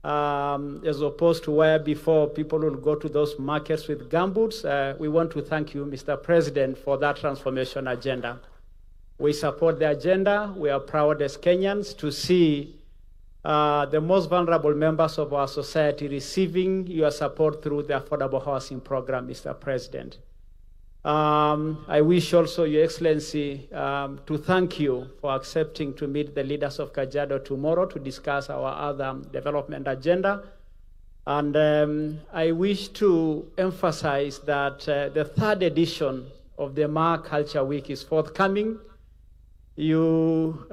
as opposed to where before people will go to those markets with gumboots. We want to thank you, Mr. President, for that transformation agenda. We support the agenda. We are proud as Kenyans to see the most vulnerable members of our society receiving your support through the affordable housing program, Mr. President. I wish also, Your Excellency, to thank you for accepting to meet the leaders of Kajiado tomorrow to discuss our other development agenda. And I wish to emphasize that the third edition of the Ma Culture Week is forthcoming. You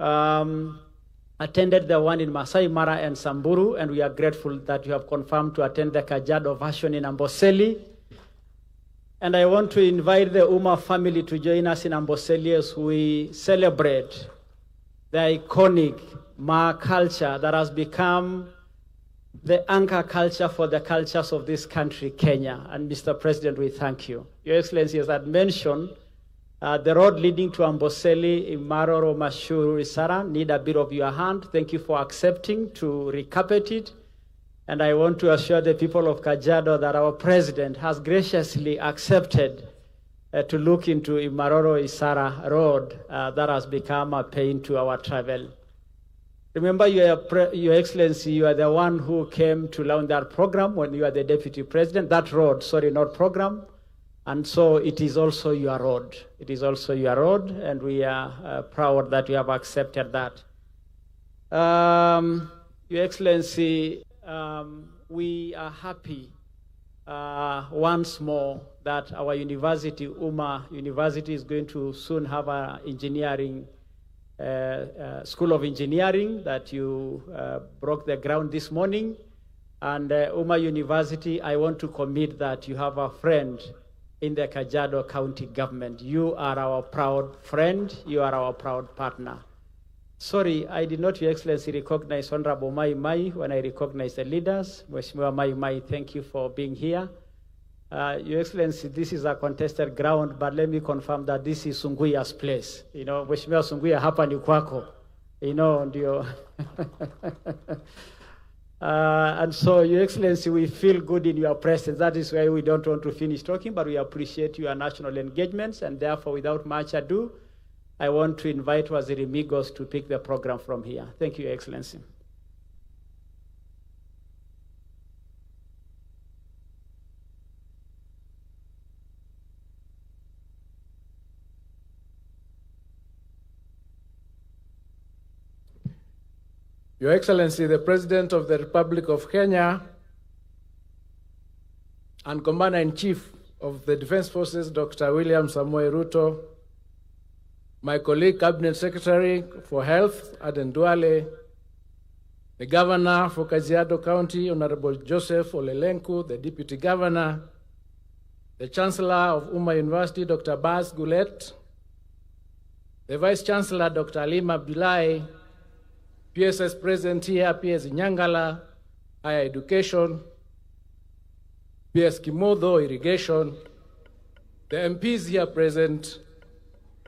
attended the one in Masai Mara and Samburu, and we are grateful that you have confirmed to attend the Kajiado version in Amboseli. And I want to invite the Umma family to join us in Amboseli as we celebrate the iconic Ma culture that has become the anchor culture for the cultures of this country, Kenya. And Mr. President, we thank you. Your Excellency, as I mentioned, the road leading to Amboseli, Maroro, Mashuru, Isara need a bit of your hand. Thank you for accepting to recarpet it. And I want to assure the people of Kajiado that our president has graciously accepted to look into Maroro, Isara road that has become a pain to our travel. Remember, Your Excellency, you are the one who came to launch that program when you are the deputy president. That road, sorry, not program. And so it is also your road. It is also your road, and we are proud that you have accepted that. Your Excellency, we are happy once more that our university, Umma University, is going to soon have an engineering School of Engineering that you broke the ground this morning. And Umma University, I want to commit that you have a friend in the Kajiado County government. You are our proud friend. You are our proud partner. Sorry, I did not, Your Excellency, recognize Honorable Mai Mai when I recognize the leaders. Mheshimiwa Mai Mai, thank you for being here. Your Excellency, this is a contested ground, but let me confirm that this is Sunguya's place. You know, Mheshimiwa Sunguya hapa ni kwako. You know, ndio. And so, Your Excellency, we feel good in your presence. That is why we don't want to finish talking, but we appreciate your national engagements, and therefore, without much ado, I want to invite Waziri Migos to pick the program from here. Thank you, Your Excellency. Your Excellency, the President of the Republic of Kenya and Commander-in-Chief of the Defense Forces, Dr. William Samoei Ruto, my colleague, Cabinet Secretary for Health, Aden Duale, the Governor for Kajiado County, Honorable Joseph Olelenku, the Deputy Governor, the Chancellor of Umma University, Dr. Bas Gulet, the Vice Chancellor, Dr. Alim Abdullahi, PSS present here, PS Nyangala, Higher Education, PS Kimodo, Irrigation, the MPs here present,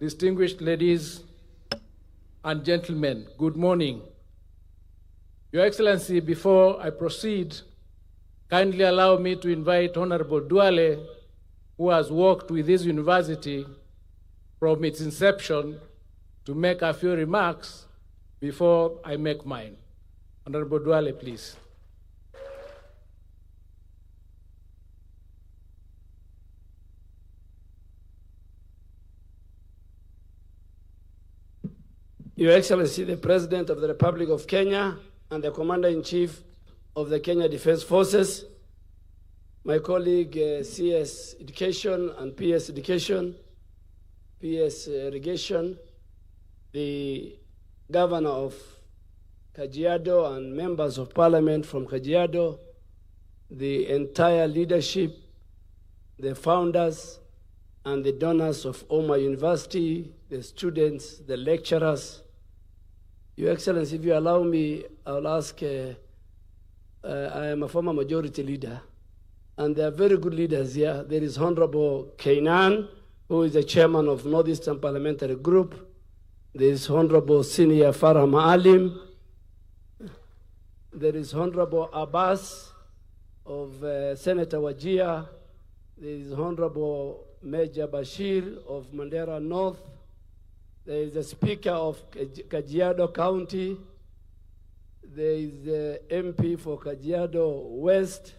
distinguished ladies and gentlemen, good morning. Your Excellency, before I proceed, kindly allow me to invite Honorable Duale, who has worked with this university from its inception, to make a few remarks before I make mine. Honorable Duale, please. Your Excellency, the President of the Republic of Kenya and the Commander-in-Chief of the Kenya Defense Forces, my colleague CS Education and PS Education, PS Irrigation, the Governor of Kajiado and members of Parliament from Kajiado, the entire leadership, the founders and the donors of Umma University, the students, the lecturers. Your Excellency, if you allow me, I'll ask, I am a former majority leader, and there are very good leaders here. There is Honorable Kainan, who is the chairman of Northeastern Parliamentary Group. There is Honorable Senior Farah Maalim. There is Honorable Abbas of Senator Wajir. There is Honorable Major Bashir of Mandera North. There is the Speaker of Kajiado County. There is the MP for Kajiado West.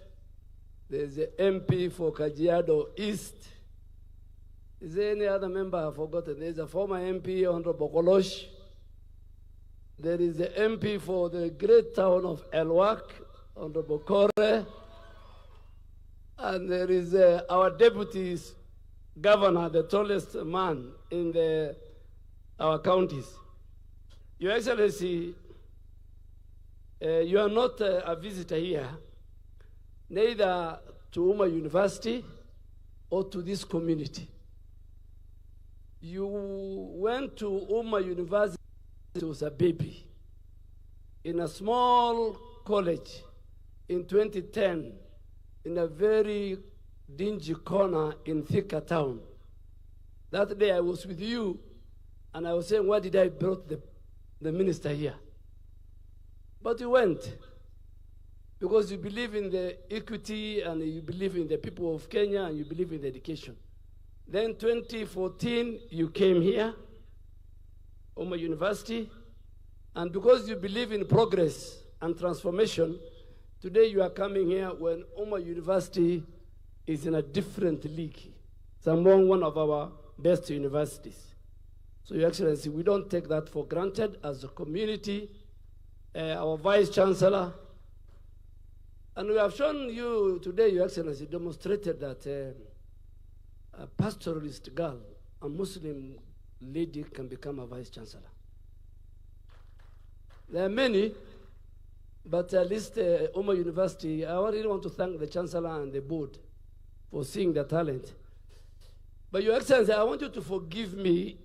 There is the MP for Kajiado East. Is there any other member I've forgotten? There is a former MP, Honorable Kolosh. There is the MP for the great town of Elwak, Honorable Kore. And there is our deputy governor, the tallest man in our counties. Your Excellency, you are not a visitor here, neither to Umma University or to this community. You went to Umma University as a baby in a small college in 2010 in a very dingy corner in Thika town. That day I was with you and I was saying, why did I brought the minister here? But you went because you believe in the equity and you believe in the people of Kenya and you believe in education. Then 2014, you came here, Umma University, and because you believe in progress and transformation, today you are coming here when Umma University is in a different league. It's among one of our best universities. So, Your Excellency, we don't take that for granted as a community. Our Vice Chancellor, and we have shown you today, Your Excellency, demonstrated that a pastoralist girl, a Muslim lady, can become a Vice Chancellor. There are many, but at least Umma University, I really want to thank the Chancellor and the board for seeing the talent. But Your Excellency, I want you to forgive me.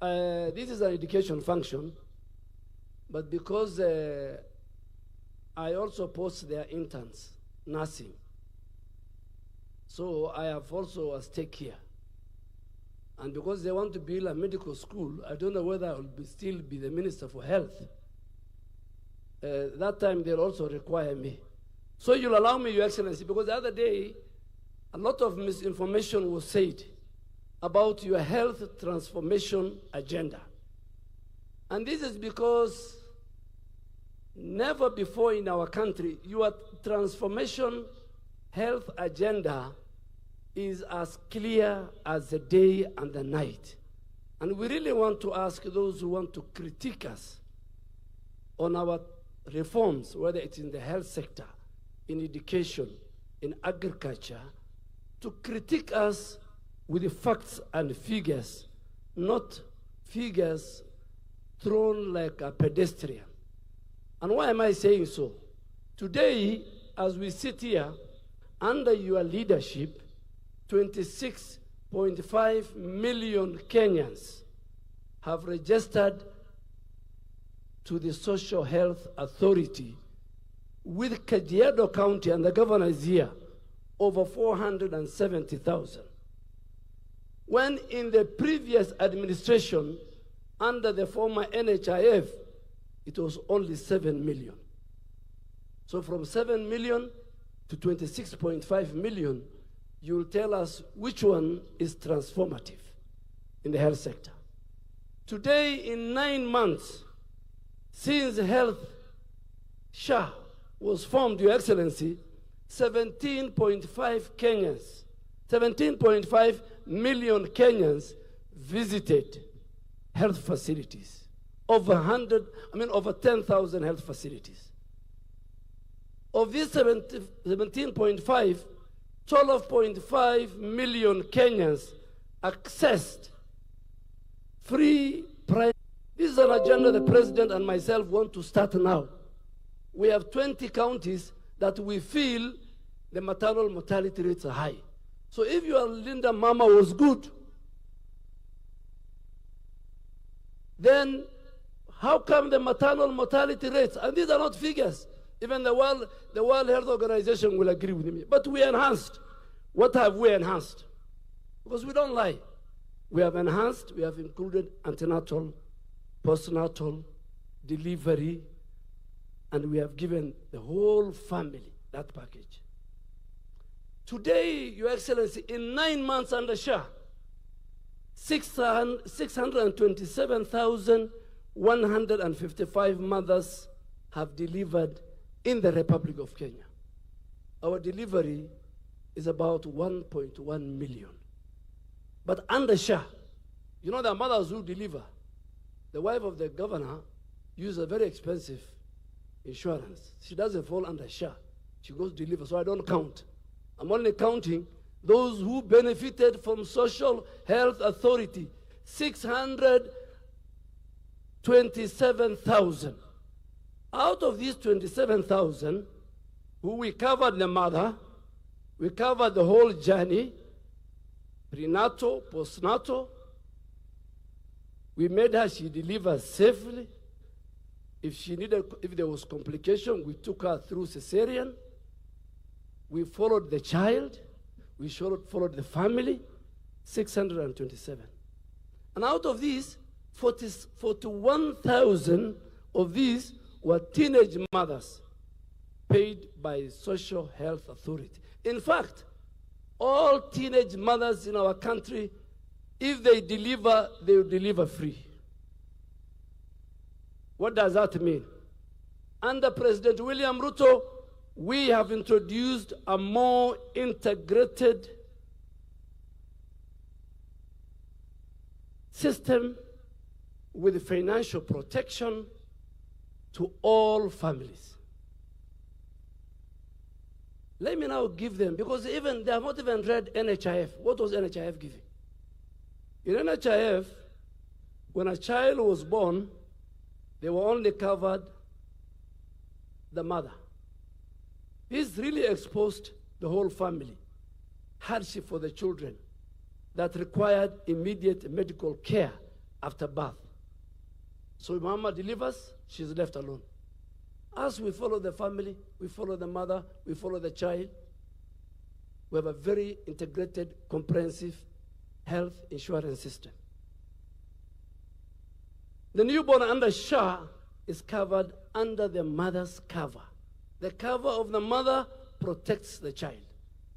This is an education function, but because I also post their interns, nursing. So I have also a stake here. And because they want to build a medical school, I don't know whether I will still be the Minister for Health. That time they'll also require me. So you'll allow me, Your Excellency, because the other day, a lot of misinformation was said about your health transformation agenda. And this is because never before in our country, your transformation health agenda is as clear as the day and the night. And we really want to ask those who want to critique us on our reforms, whether it's in the health sector, in education, in agriculture, to critique us with the facts and figures, not figures thrown like a pedestrian. And why am I saying so? Today, as we sit here, under your leadership, 26.5 million Kenyans have registered to the Social Health Authority with Kajiado County, and the governor is here, over 470,000. When in the previous administration, under the former NHIF, it was only 7 million. So from 7 million to 26.5 million, you will tell us which one is transformative in the health sector. Today, in 9 months, since health SHA was formed, Your Excellency, 17.5 million Kenyans visited health facilities. Over 10,000 health facilities. Of these 17.5, 12.5 million Kenyans accessed free private. This is an agenda the President and myself want to start now. We have 20 counties that we feel the maternal mortality rates are high. So if your Linda Mama was good, then how come the maternal mortality rates, and these are not figures, even the World Health Organization will agree with me, but we enhanced. What have we enhanced? Because we don't lie. We have enhanced, we have included antenatal, postnatal, delivery, and we have given the whole family that package. Today, Your Excellency, in 9 months under SHA, 627,155 mothers have delivered in the Republic of Kenya. Our delivery is about 1.1 million. But under SHA, you know, the mothers who deliver, the wife of the governor uses a very expensive insurance. She doesn't fall under SHA. She goes to deliver, so I don't count. I'm only counting those who benefited from Social Health Authority, 627,000. Out of these 27,000, who we covered the mother, we covered the whole journey, prenatal, postnatal. We made her, she delivered safely. If there was complication, we took her through cesarean. We followed the child. We followed the family, 627. And out of these, 41,000 of these were teenage mothers paid by Social Health Authority. In fact, all teenage mothers in our country, if they deliver, they will deliver free. What does that mean? Under President William Ruto, we have introduced a more integrated system with financial protection to all families. Let me now give them, because even they have not even read NHIF. What was NHIF giving? In NHIF, when a child was born, they were only covered the mother. This really exposed the whole family. Hardship for the children that required immediate medical care after birth. So mama delivers, she's left alone. As we follow the family, we follow the mother, we follow the child, We have a very integrated, comprehensive health insurance system. The newborn under SHA is covered under the mother's cover. The cover of the mother protects the child.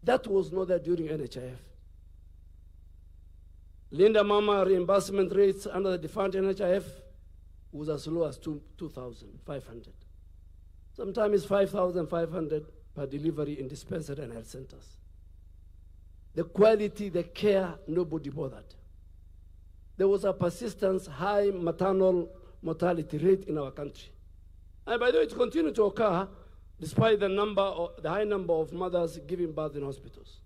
That was not there during NHIF. Linda Mama reimbursement rates under the defunct NHIF was as low as 2,500. Sometimes 5,500 per delivery in dispensary and health centers. The quality, the care, nobody bothered. There was a persistent high maternal mortality rate in our country. And by the way, it continued to occur despite the high number of mothers giving birth in hospitals.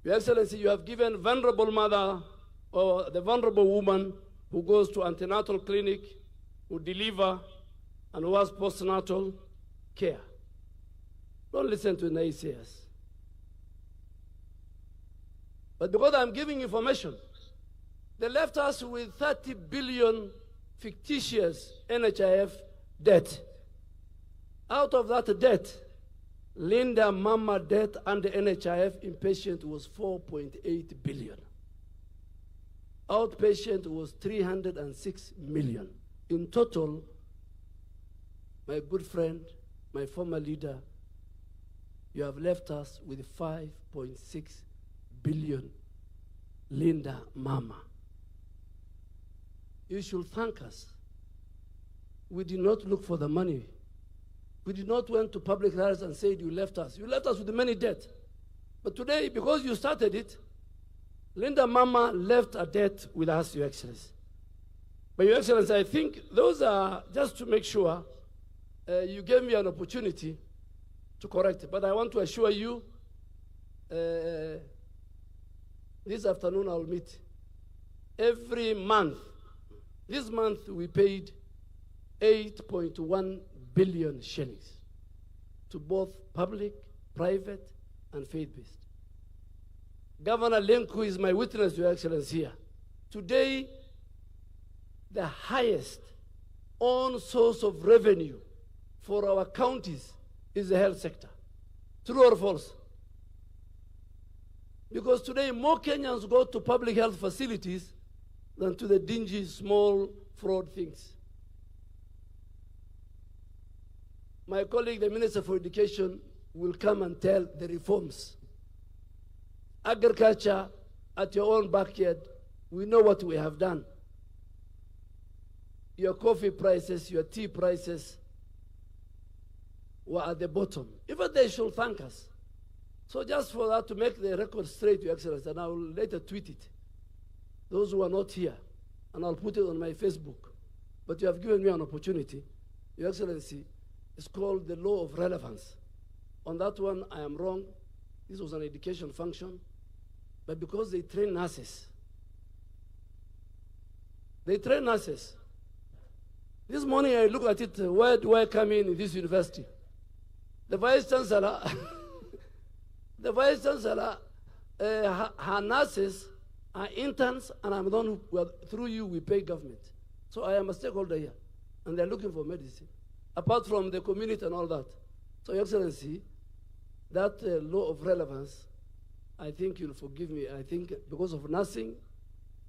Your Excellency, you have given vulnerable mother or the vulnerable woman who goes to antenatal clinic, who deliver, and who has postnatal care. Don't listen to naysayers. But because I'm giving information, they left us with 30 billion fictitious NHIF debt. Out of that debt, Linda Mama debt under NHIF inpatient was 4.8 billion. Outpatient was 306 million. In total, my good friend, my former leader, you have left us with 5.6 billion Linda Mama. You should thank us. We did not look for the money. We did not went to public libraries and said you left us. You left us with many debt. But today, because you started it, Linda Mama left a debt with us, Your Excellency. But Your Excellency, I think those are just to make sure you gave me an opportunity to correct it. But I want to assure you, this afternoon I'll meet. Every month, this month we paid 8.1 billion shillings to both public, private, and faith-based. Governor Lenku is my witness, Your Excellency, here. Today, the highest own source of revenue for our counties is the health sector. True or false? Because today, more Kenyans go to public health facilities than to the dingy, small, fraud things. My colleague, the Minister for Education, will come and tell the reforms. Agriculture, at your own backyard, we know what we have done. Your coffee prices, your tea prices were at the bottom. Even they should thank us. So just for that, to make the record straight, Your Excellency, and I will later tweet it, those who are not here, and I'll put it on my Facebook. But you have given me an opportunity. Your Excellency, it's called the law of relevance. On that one, I am wrong. This was an education function. But because they train nurses, This morning I look at it, where do I come in this university? The Vice Chancellor, her nurses are interns, and I'm the one who, through you, we pay government. So I am a stakeholder here, and they're looking for medicine, apart from the community and all that. So, Your Excellency, that law of relevance, I think you'll forgive me, I think because of nursing,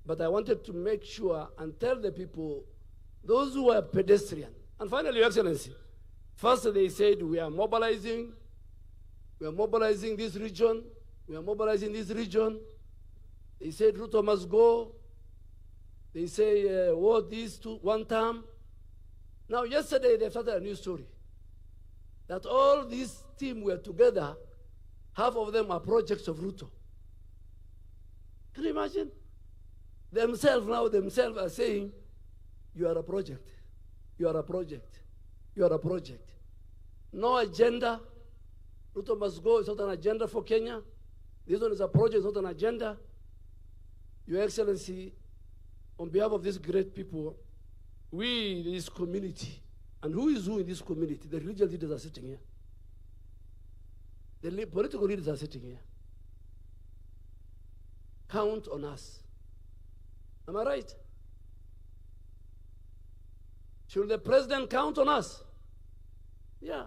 but I wanted to make sure and tell the people, those who are pedestrian. And finally, Your Excellency, first they said we are mobilizing this region, They said Ruto must go. They say, this to one term. Now, yesterday they started a new story, that all these team were together, half of them are projects of Ruto. Can you imagine? Themselves are saying, you are a project, you are a project, you are a project. No agenda. Ruto must go, it's not an agenda for Kenya. This one is a project, it's not an agenda. Your Excellency, on behalf of these great people, we, this community, and who is who in this community? The religious leaders are sitting here. The political leaders are sitting here. Count on us. Am I right? Should the president count on us? Yeah.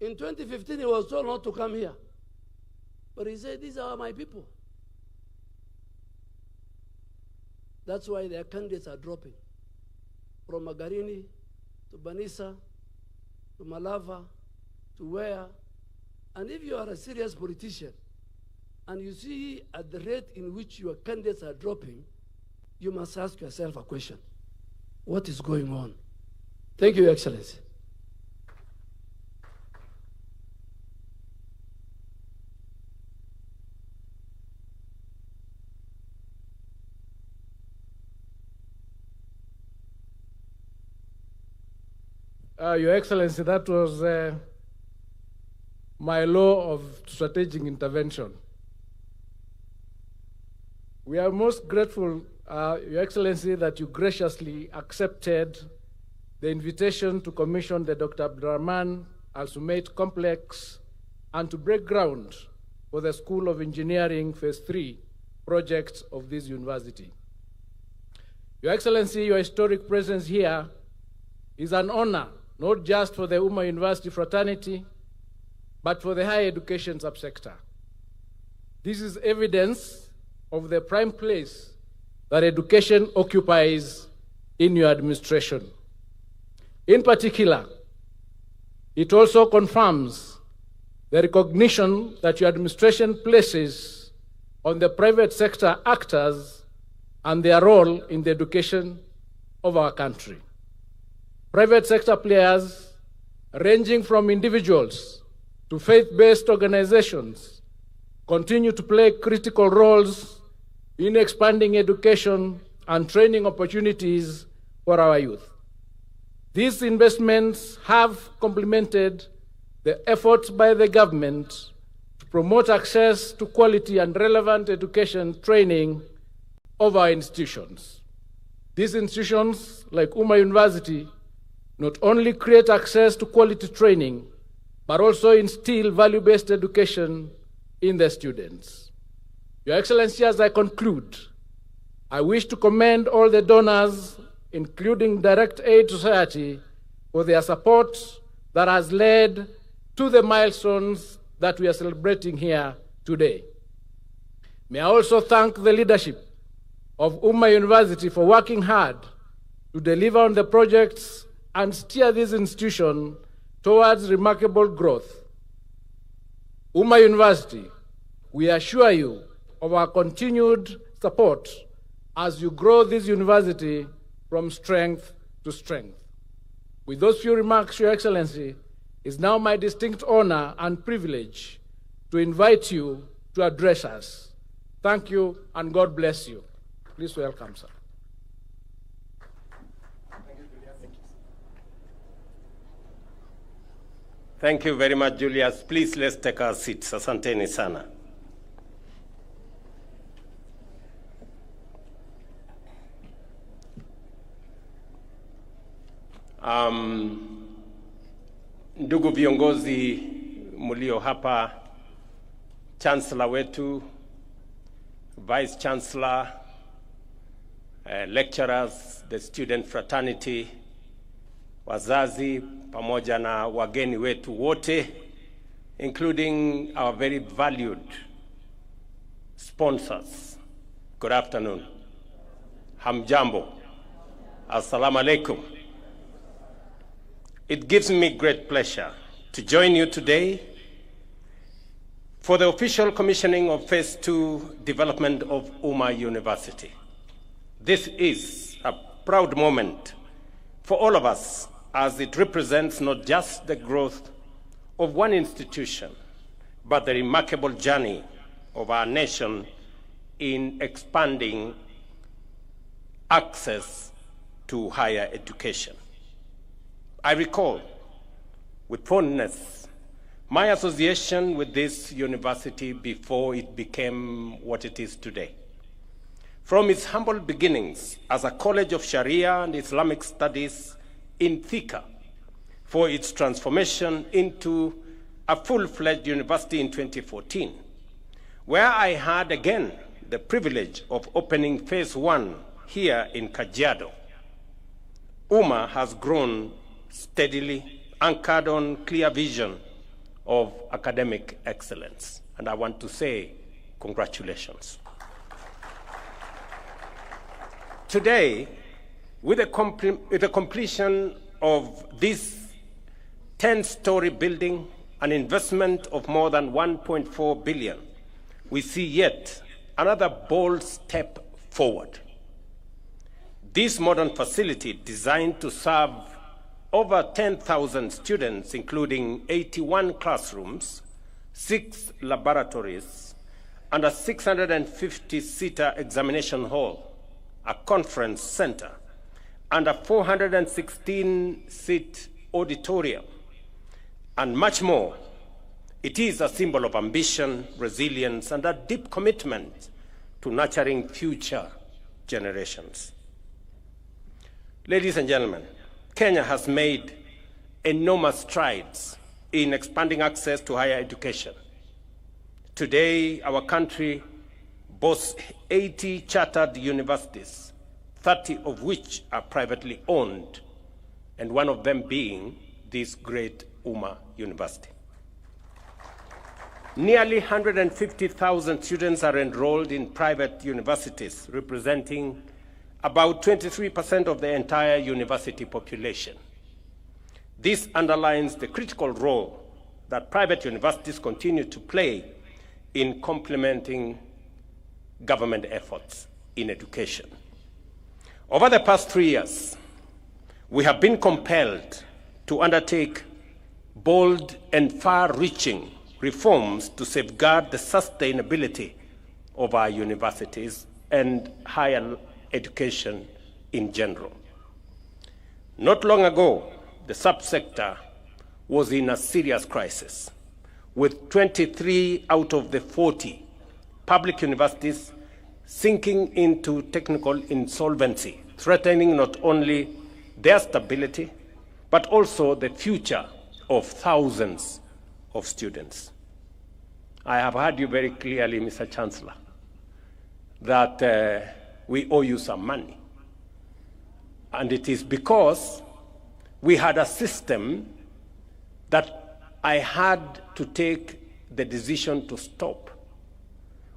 In 2015, he was told not to come here. But he said, these are my people. That's why their candidates are dropping. From Magarini to Banisa to Malava to where. And if you are a serious politician and you see at the rate in which your candidates are dropping, you must ask yourself a question. What is going on? Thank you, Your Excellency. Your Excellency, that was my law of strategic intervention. We are most grateful, Your Excellency, that you graciously accepted the invitation to commission the Dr. Abdurrahman Al-Sumait Complex and to break ground for the School of Engineering Phase 3 project of this university. Your Excellency, your historic presence here is an honor, not just for the Umma University fraternity, but for the higher education subsector. This is evidence of the prime place that education occupies in your administration. In particular, it also confirms the recognition that your administration places on the private sector actors and their role in the education of our country. Private sector players, ranging from individuals to faith-based organizations, continue to play critical roles in expanding education and training opportunities for our youth. These investments have complemented the efforts by the government to promote access to quality and relevant education training of our institutions. These institutions, like Umma University, not only create access to quality training, but also instill value-based education in the students. Your Excellency, as I conclude, I wish to commend all the donors, including Direct Aid Society, for their support that has led to the milestones that we are celebrating here today. May I also thank the leadership of Umma University for working hard to deliver on the projects and steer this institution towards remarkable growth. Umma University, we assure you of our continued support as you grow this university from strength to strength. With those few remarks, Your Excellency, it's now my distinct honor and privilege to invite you to address us. Thank you, and God bless you. Please welcome, sir. Thank you very much, Julius. Please, let's take our seats. Asanteni sana. Ndugu viongozi mulio hapa, Chancellor wetu, Vice Chancellor, lecturers, the student fraternity, wazazi, pamoja na wageni wetu wote, including our very valued sponsors. Good afternoon. Hamjambo. Assalamu alaikum. It gives me great pleasure to join you today for the official commissioning of Phase 2 development of Umma University. This is a proud moment for all of us, as it represents not just the growth of one institution, but the remarkable journey of our nation in expanding access to higher education. I recall with fondness my association with this university before it became what it is today. From its humble beginnings as a college of Sharia and Islamic studies in Thika, for its transformation into a full-fledged university in 2014, where I had again the privilege of opening Phase 1 here in Kajiado. Umma has grown steadily, anchored on clear vision of academic excellence. And I want to say congratulations. Today, with the completion of this 10-story building, an investment of more than 1.4 billion, we see yet another bold step forward. This modern facility, designed to serve over 10,000 students, including 81 classrooms, 6 laboratories, and a 650-seater examination hall, a conference center, and a 416-seat auditorium, and much more. It is a symbol of ambition, resilience, and a deep commitment to nurturing future generations. Ladies and gentlemen, Kenya has made enormous strides in expanding access to higher education. Today, our country boasts 80 chartered universities, 30 of which are privately owned, and one of them being this great Umma University. Nearly 150,000 students are enrolled in private universities, representing about 23% of the entire university population. This underlines the critical role that private universities continue to play in complementing government efforts in education. Over the past 3 years, we have been compelled to undertake bold and far-reaching reforms to safeguard the sustainability of our universities and higher education in general. Not long ago, the subsector was in a serious crisis, with 23 out of the 40 public universities sinking into technical insolvency, threatening not only their stability, but also the future of thousands of students. I have heard you very clearly, Mr. Chancellor, that we owe you some money. And it is because we had a system that I had to take the decision to stop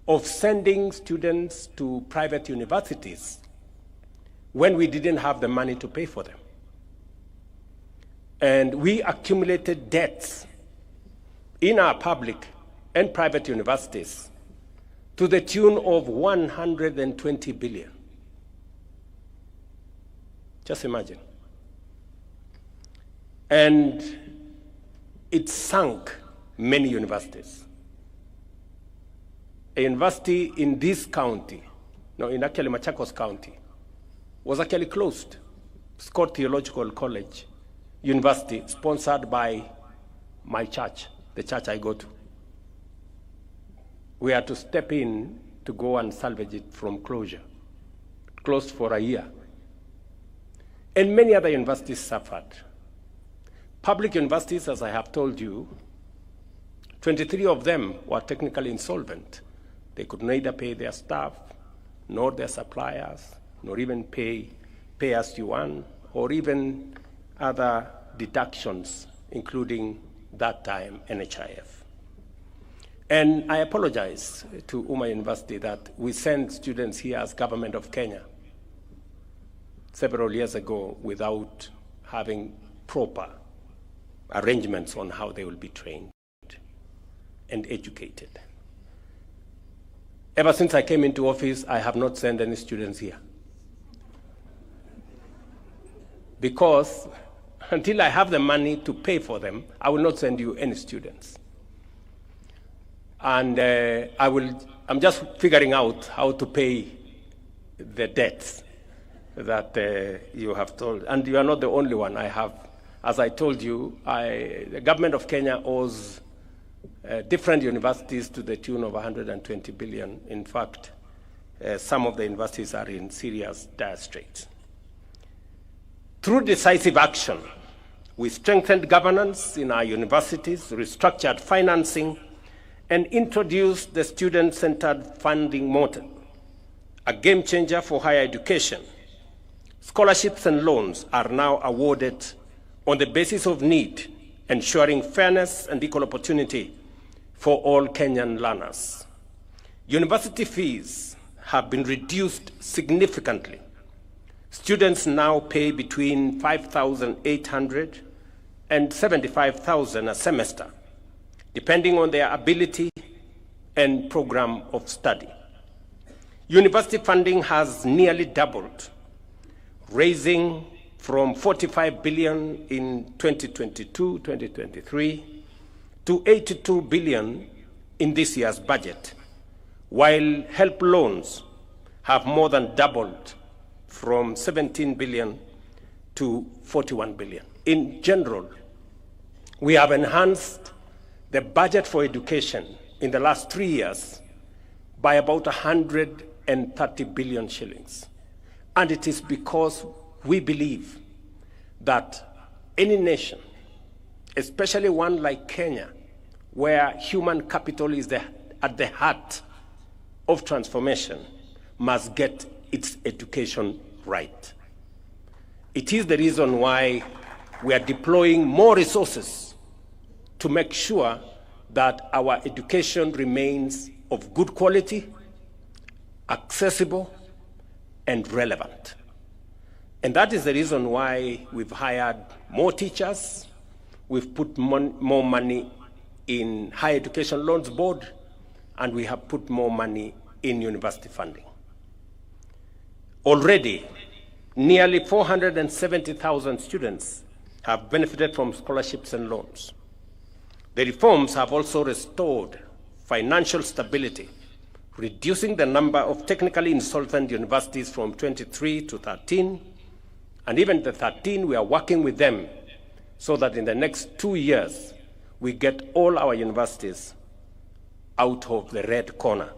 of sending students to private universities when we didn't have the money to pay for them. And we accumulated debts in our public and private universities to the tune of 120 billion. Just imagine. And it sunk many universities. A university in this county, no, in actually Machakos County, was actually closed. Scott Theological College University, sponsored by my church, the church I go to. We had to step in to go and salvage it from closure. Closed for a year. And many other universities suffered. Public universities, as I have told you, 23 of them were technically insolvent. They could neither pay their staff, nor their suppliers, nor even pay as you earn, or even other deductions, including that time NHIF. And I apologize to Umma University that we sent students here as government of Kenya several years ago without having proper arrangements on how they will be trained and educated. Ever since I came into office, I have not sent any students here. Because until I have the money to pay for them, I will not send you any students. And I'm just figuring out how to pay the debts that you have told. And you are not the only one. I have, as I told you, the government of Kenya owes different universities to the tune of 120 billion. In fact, some of the universities are in serious dire straits. Through decisive action, we strengthened governance in our universities, restructured financing, and introduced the student-centered funding model, a game changer for higher education. Scholarships and loans are now awarded on the basis of need ensuring fairness and equal opportunity for all Kenyan learners. University fees have been reduced significantly. Students now pay between 5,800 and 75,000 a semester, depending on their ability and program of study. University funding has nearly doubled, raising from 45 billion in 2022-2023 to 82 billion in this year's budget, while help loans have more than doubled from 17 billion to 41 billion. In general, we have enhanced the budget for education in the last 3 years by about 130 billion shillings. And it is because we believe that any nation, especially one like Kenya, where human capital is at the heart of transformation, must get its education right. It is the reason why we are deploying more resources to make sure that our education remains of good quality, accessible, and relevant. And that is the reason why we've hired more teachers, we've put more money in Higher Education Loans Board, and we have put more money in university funding. Already, nearly 470,000 students have benefited from scholarships and loans. The reforms have also restored financial stability, reducing the number of technically insolvent universities from 23 to 13, and even the 13, we are working with them so that in the next 2 years, we get all our universities out of the red corner.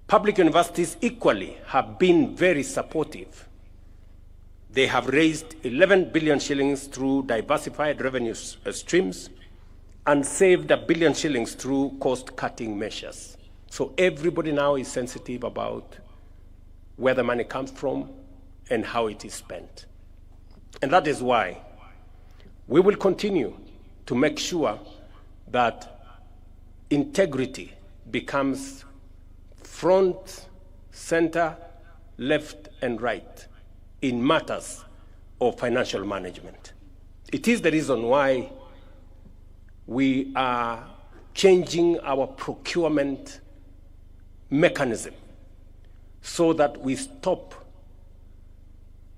Public universities equally have been very supportive. They have raised 11 billion shillings through diversified revenue streams and saved 1 billion shillings through cost-cutting measures. So everybody now is sensitive about where the money comes from and how it is spent. And that is why we will continue to make sure that integrity becomes front, center, left, and right in matters of financial management. It is the reason why we are changing our procurement mechanism so that we stop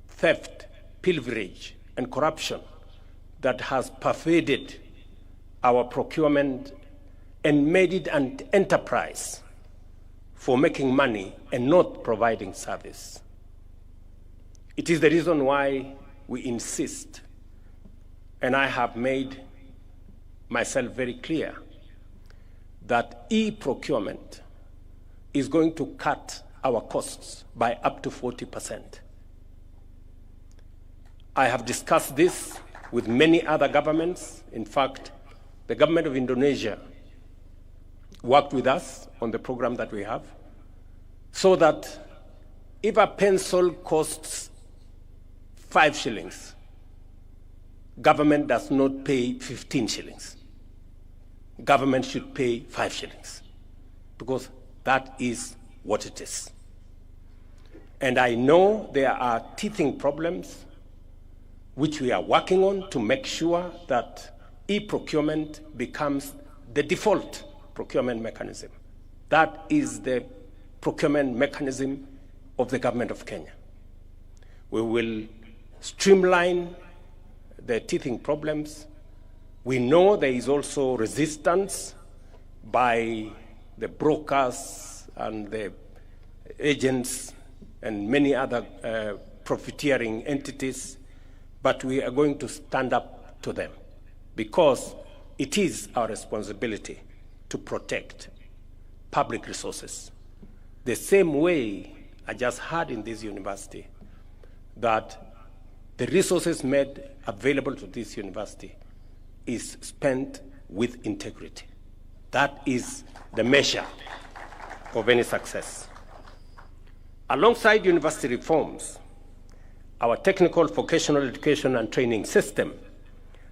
theft, pilferage, and corruption that has pervaded our procurement and made it an enterprise for making money and not providing service. It is the reason why we insist, and I have made myself very clear, that e-procurement is going to cut our costs by up to 40%. I have discussed this with many other governments. In fact, the government of Indonesia worked with us on the program that we have, so that if a pencil costs 5 shillings, government does not pay 15 shillings. Government should pay 5 shillings, because that is what it is. And I know there are teething problems which we are working on to make sure that e-procurement becomes the default procurement mechanism. That is the procurement mechanism of the government of Kenya. We will streamline the teething problems. We know there is also resistance by the brokers and the agents and many other profiteering entities, but we are going to stand up to them because it is our responsibility to protect public resources. The same way I just heard in this university that the resources made available to this university is spent with integrity. That is the measure of any success. Alongside university reforms, our technical vocational education and training system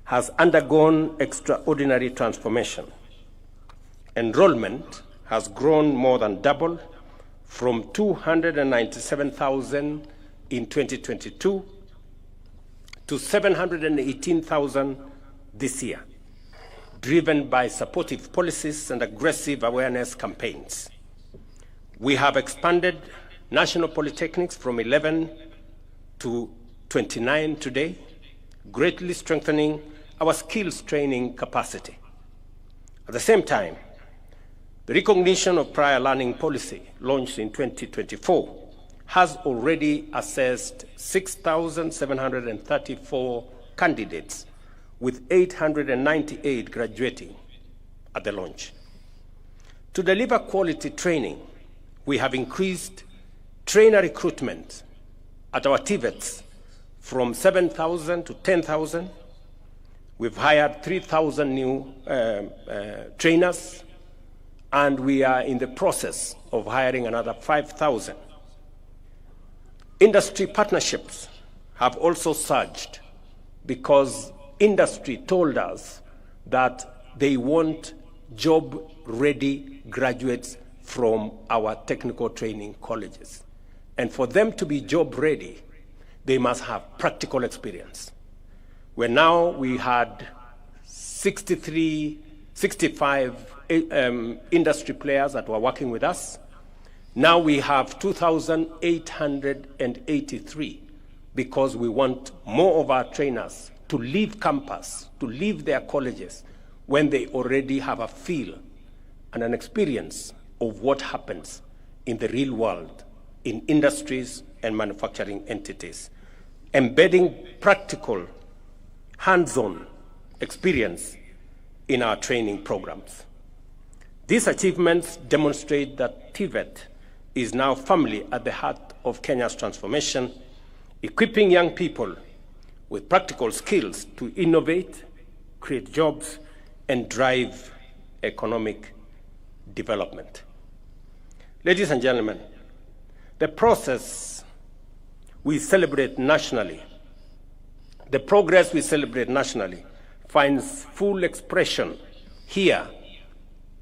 has undergone extraordinary transformation. Enrollment has grown more than double, from 297,000 in 2022 to 718,000 this year, driven by supportive policies and aggressive awareness campaigns. We have expanded national polytechnics from 11 to 29 today, greatly strengthening our skills training capacity. At the same time, the recognition of prior learning policy, launched in 2024, has already assessed 6,734 candidates, with 898 graduating at the launch. To deliver quality training, we have increased trainer recruitment at our TVETs from 7,000 to 10,000. We've hired 3,000 new trainers, and we are in the process of hiring another 5,000. Industry partnerships have also surged because industry told us that they want job-ready graduates from our technical training colleges. And for them to be job-ready, they must have practical experience. Where now we had 65 industry players that were working with us. Now we have 2,883, because we want more of our trainers to leave campus, to leave their colleges, when they already have a feel and an experience of what happens in the real world, in industries and manufacturing entities, embedding practical, hands-on experience in our training programs. These achievements demonstrate that TVET is now firmly at the heart of Kenya's transformation, equipping young people with practical skills to innovate, create jobs, and drive economic development. Ladies and gentlemen, the process we celebrate nationally, the progress we celebrate nationally, finds full expression here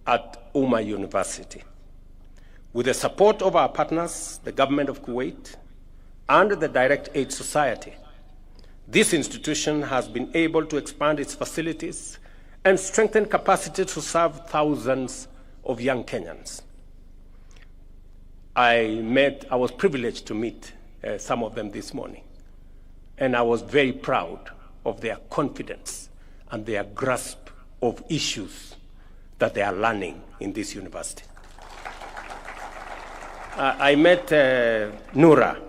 at Umma University. With the support of our partners, the government of Kuwait, and the Direct Aid Society, this institution has been able to expand its facilities and strengthen capacity to serve thousands of young Kenyans. I was privileged to meet some of them this morning, and I was very proud of their confidence and their grasp of issues that they are learning in this university. I met Nura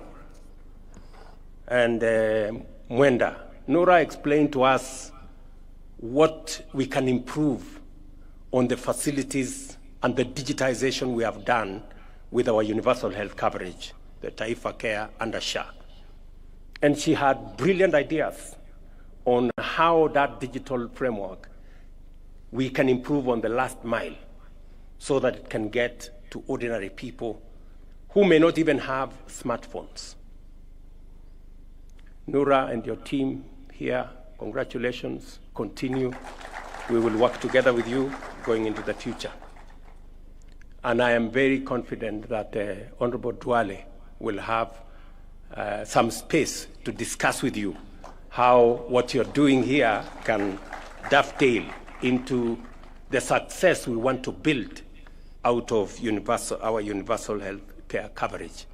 and Mwenda. Nura explained to us what we can improve on the facilities and the digitization we have done with our universal health coverage, the Taifa Care and Asha. And she had brilliant ideas on how that digital framework we can improve on the last mile so that it can get to ordinary people who may not even have smartphones. Nura and your team here, congratulations, continue. We will work together with you going into the future. And I am very confident that Honorable Duale will have some space to discuss with you how what you're doing here can dovetail into the success we want to build out of our universal health care coverage.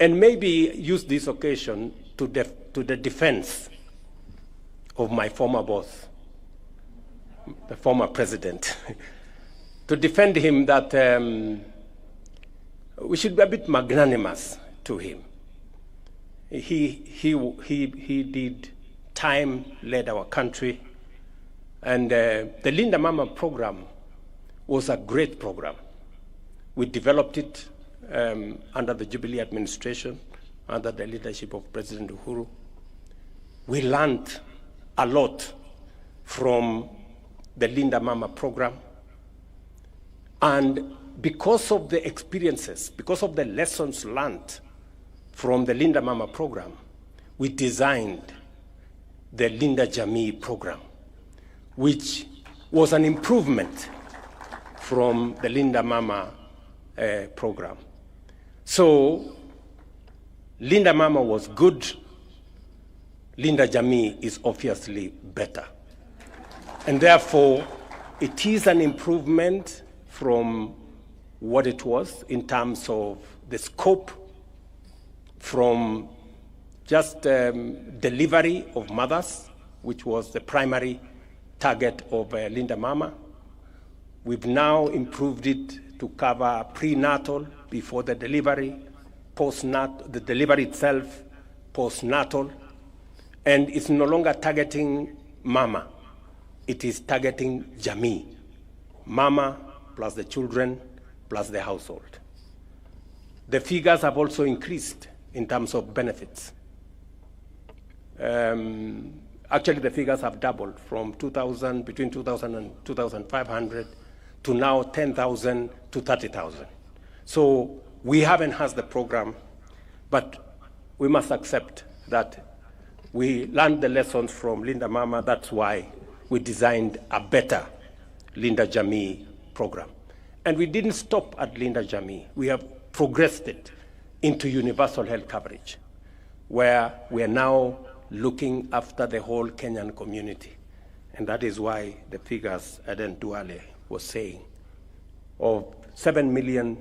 And maybe use this occasion to the defense of my former boss, the former president, to defend him that we should be a bit magnanimous to him. He did time, led our country, and the Linda Mama program was a great program. We developed it under the Jubilee administration, under the leadership of President Uhuru. We learned a lot from the Linda Mama program. And because of the experiences, because of the lessons learned from the Linda Mama program, we designed the Linda Jamii program, which was an improvement from the Linda Mama program. So Linda Mama was good. Linda Jamii is obviously better. And therefore, it is an improvement from what it was in terms of the scope, from just delivery of mothers, which was the primary target of Linda Mama. We've now improved it to cover prenatal, before the delivery, postnatal, the delivery itself, postnatal, and it's no longer targeting Mama. It is targeting Jamii, Mama plus the children plus the household. The figures have also increased in terms of benefits. Actually, the figures have doubled from 2,000, between 2,000 and 2,500 to now 10,000 to 30,000. So we have enhanced the program, but we must accept that we learned the lessons from Linda Mama. That's why we designed a better Linda Jamii program. And we didn't stop at Linda Jamii. We have progressed it into universal health coverage, where we are now looking after the whole Kenyan community. And that is why the figures Aden Duale was saying, of 7 million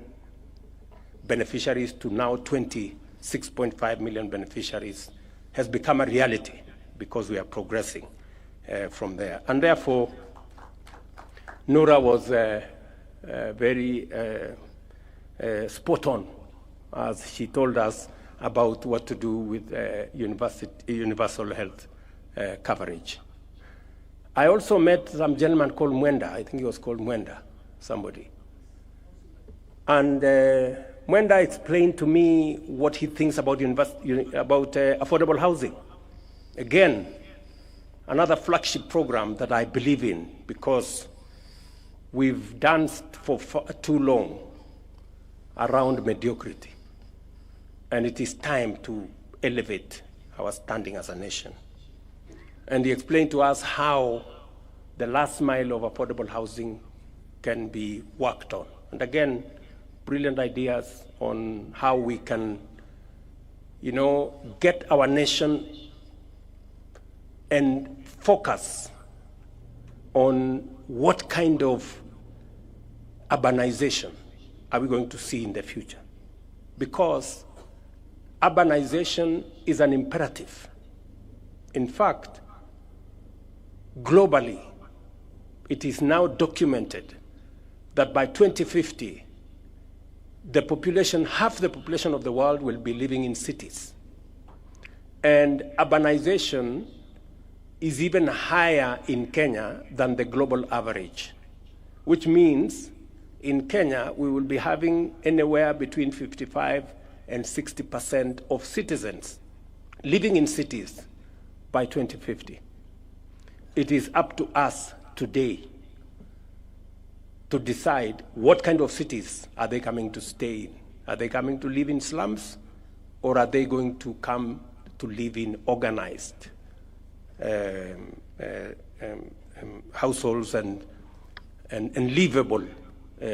beneficiaries to now 26.5 million beneficiaries, has become a reality because we are progressing from there. And therefore, Nora was very spot on as she told us about what to do with universal health coverage. I also met some gentleman called Mwenda. I think he was called Mwenda, somebody. And Mwenda explained to me what he thinks about affordable housing. Again, another flagship program that I believe in, because we've danced for too long around mediocrity. And it is time to elevate our standing as a nation. And he explained to us how the last mile of affordable housing can be worked on. And again, brilliant ideas on how we can, get our nation and focus on what kind of urbanization are we going to see in the future. Because urbanization is an imperative. In fact, globally, it is now documented that by 2050, the population, half the population of the world will be living in cities. And urbanization is even higher in Kenya than the global average, which means in Kenya, we will be having anywhere between 55 and 60% of citizens living in cities by 2050. It is up to us today to decide what kind of cities are they coming to stay in. Are they coming to live in slums, or are they going to come to live in organized households and livable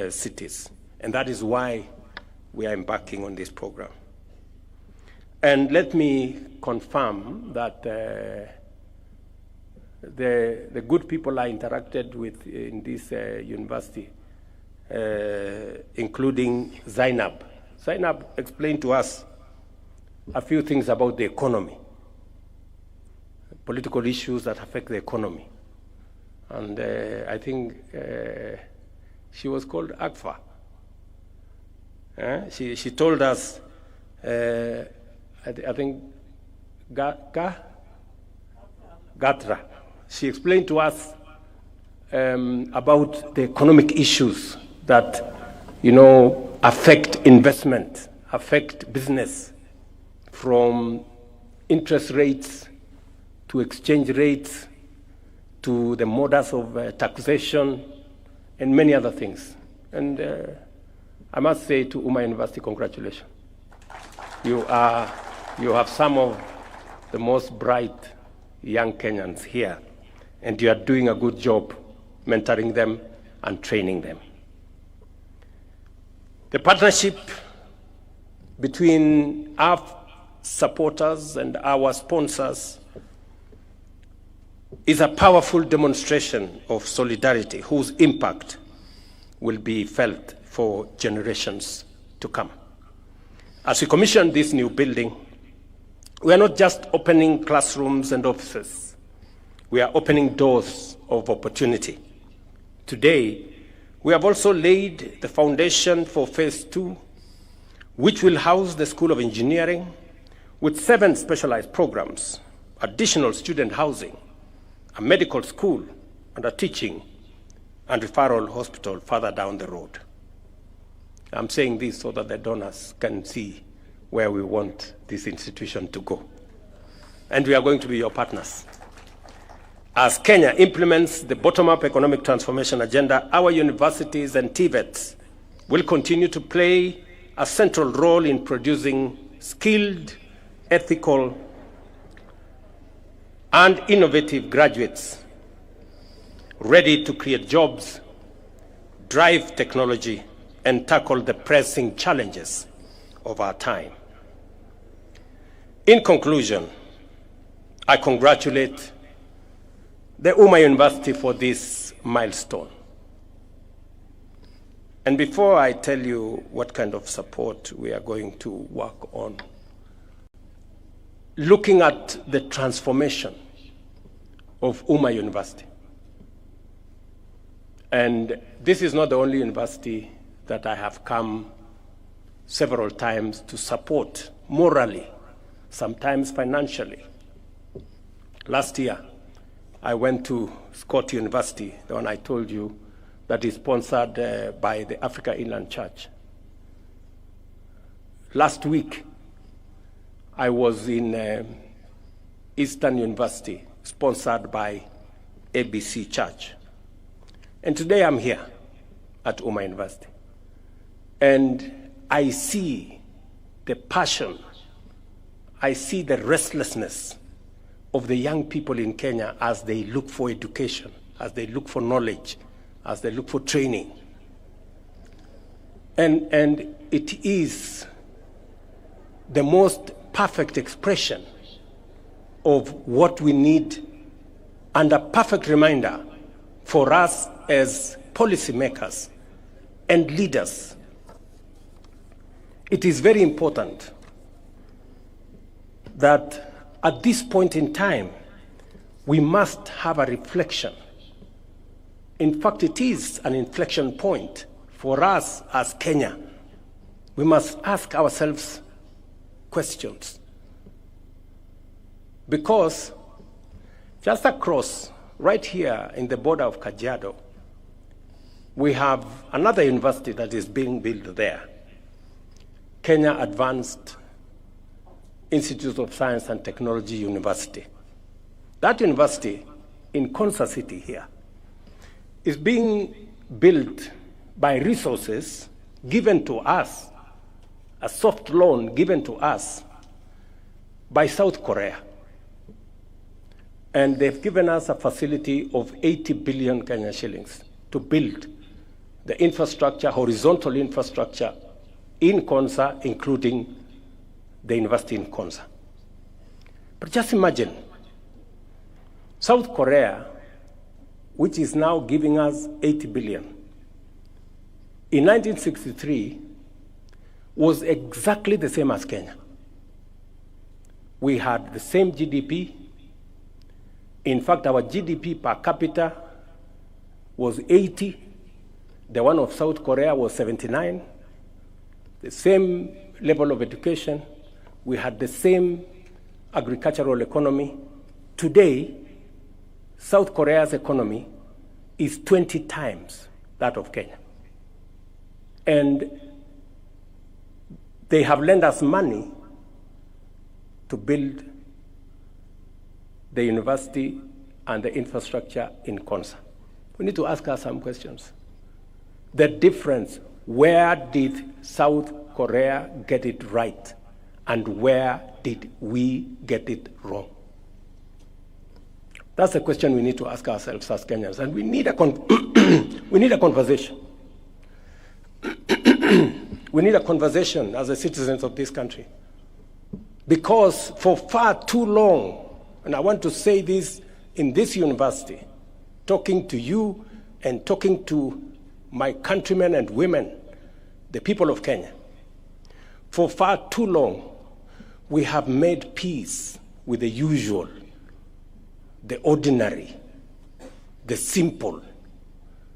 cities? And that is why we are embarking on this program. And let me confirm that the good people I interacted with in this university, including Zainab. Zainab explained to us a few things about the economy, political issues that affect the economy. And I think she was called Akfa. She told us, I think, Gatra. She explained to us about the economic issues that, affect investment, affect business, from interest rates to exchange rates to the modus of taxation and many other things. And I must say to Umma University, congratulations. You have some of the most bright young Kenyans here, and you are doing a good job mentoring them and training them. The partnership between our supporters and our sponsors is a powerful demonstration of solidarity whose impact will be felt for generations to come. As we commission this new building, we are not just opening classrooms and offices. We are opening doors of opportunity. Today, we have also laid the foundation for phase 2, which will house the School of Engineering with 7 specialized programs, additional student housing, a medical school, and a teaching and referral hospital further down the road. I'm saying this so that the donors can see where we want this institution to go. And we are going to be your partners. As Kenya implements the bottom-up economic transformation agenda, our universities and TVETs will continue to play a central role in producing skilled, ethical, and innovative graduates ready to create jobs, drive technology, and tackle the pressing challenges of our time. In conclusion, I congratulate the Umma University for this milestone. And before I tell you what kind of support we are going to work on, looking at the transformation of Umma University. And this is not the only university that I have come several times to support morally, sometimes financially. Last year, I went to Scott University, the one I told you, that is sponsored by the Africa Inland Church. Last week, I was in Eastern University, sponsored by ABC Church. And today I'm here at Umma University. And I see the passion, I see the restlessness of the young people in Kenya as they look for education, as they look for knowledge, as they look for training. And it is the most perfect expression of what we need and a perfect reminder for us as policymakers and leaders. It is very important that at this point in time, we must have a reflection. In fact, it is an inflection point for us as Kenya. We must ask ourselves questions. Because just across, right here in the border of Kajiado, we have another university that is being built there, Kenya Advanced Institute of Science and Technology University. That university in Konza City here is being built by resources given to us, a soft loan given to us by South Korea. And they've given us a facility of 80 billion Kenya shillings to build the infrastructure, horizontal infrastructure in Konza, including the university in Konza. But just imagine, South Korea, which is now giving us 80 billion, in 1963 was exactly the same as Kenya. We had the same GDP. In fact, our GDP per capita was 80. The one of South Korea was 79. The same level of education. We had the same agricultural economy. Today, South Korea's economy is 20 times that of Kenya. And they have lent us money to build the university and the infrastructure in Konza. We need to ask us some questions. The difference, where did South Korea get it right? And where did we get it wrong? That's a question we need to ask ourselves as Kenyans, and we need a we need a conversation. We need a conversation as the citizens of this country, because for far too long, and I want to say this in this university, talking to you and talking to my countrymen and women, the people of Kenya, for far too long, we have made peace with the usual, the ordinary, the simple,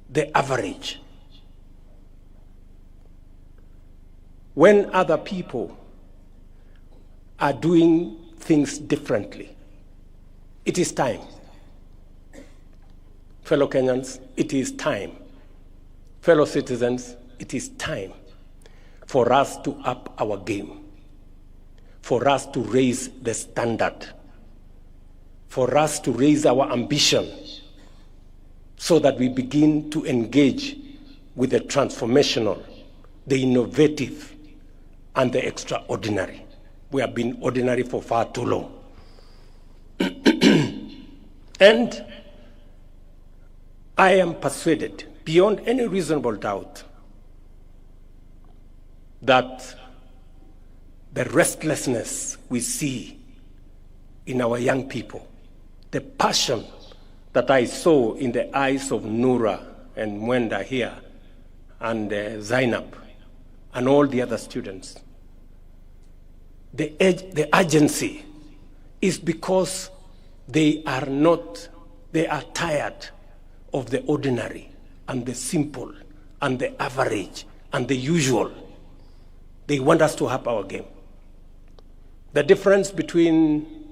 the average. When other people are doing things differently, it is time. Fellow Kenyans, it is time. Fellow citizens, it is time for us to up our game, for us to raise the standard, for us to raise our ambition so that we begin to engage with the transformational, the innovative, and the extraordinary. We have been ordinary for far too long. And I am persuaded, beyond any reasonable doubt, that the restlessness we see in our young people, the passion that I saw in the eyes of Noura and Mwenda here, and Zainab, and all the other students, the urgency is because they are tired of the ordinary and the simple and the average and the usual. They want us to up our game. The difference between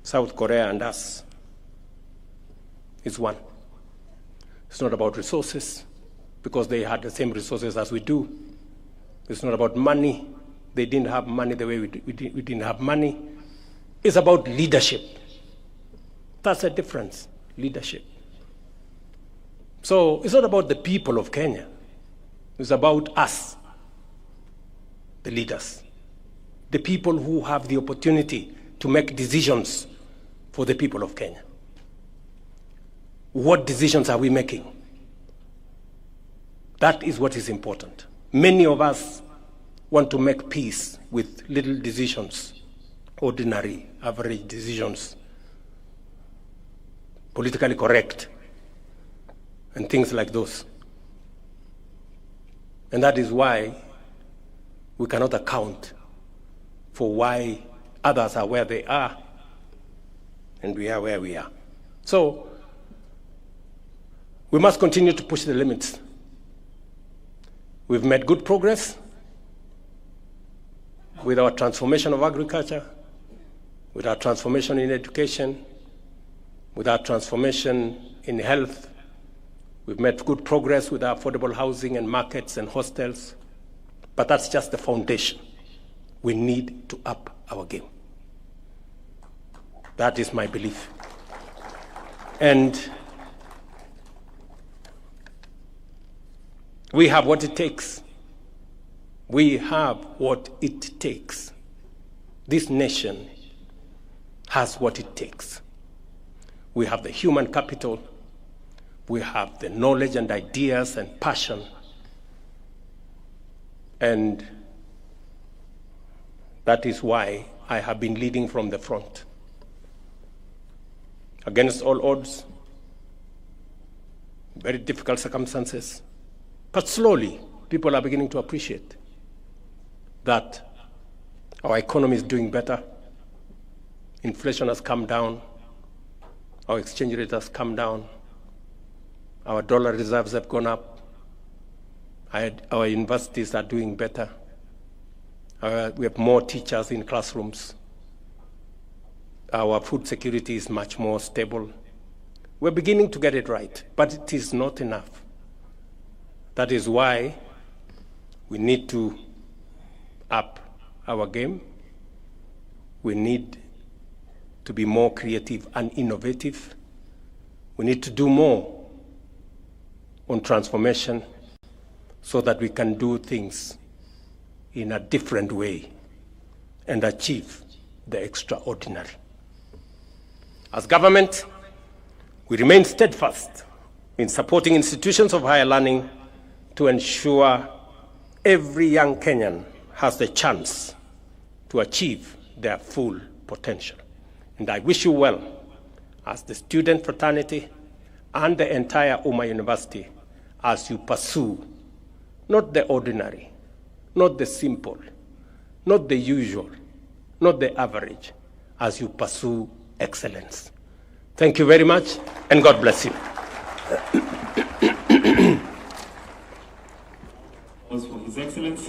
South Korea and us is one. It's not about resources, because they had the same resources as we do. It's not about money. They didn't have money the way we didn't have money. It's about leadership. That's the difference, leadership. So it's not about the people of Kenya. It's about us, the leaders, the people who have the opportunity to make decisions for the people of Kenya. What decisions are we making? That is what is important. Many of us want to make peace with little decisions, ordinary, average decisions, politically correct, and things like those. And that is why we cannot account for why others are where they are and we are where we are. So we must continue to push the limits. We've made good progress with our transformation of agriculture, with our transformation in education, with our transformation in health. We've made good progress with our affordable housing and markets and hostels, but that's just the foundation. We need to up our game. That is my belief. And we have what it takes. We have what it takes. This nation has what it takes. We have the human capital. We have the knowledge and ideas and passion. And that is why I have been leading from the front. Against all odds, very difficult circumstances. But slowly, people are beginning to appreciate that our economy is doing better. Inflation has come down. Our exchange rate has come down. Our dollar reserves have gone up. Our universities are doing better. We have more teachers in classrooms. Our food security is much more stable. We're beginning to get it right, but it is not enough. That is why we need to up our game. We need to be more creative and innovative. We need to do more on transformation so that we can do things in a different way and achieve the extraordinary. As government, we remain steadfast in supporting institutions of higher learning to ensure every young Kenyan has the chance to achieve their full potential. And I wish you well as the student fraternity and the entire Umma University as you pursue not the ordinary, not the simple, not the usual, not the average, as you pursue excellence. Thank you very much, and God bless you. For His Excellency.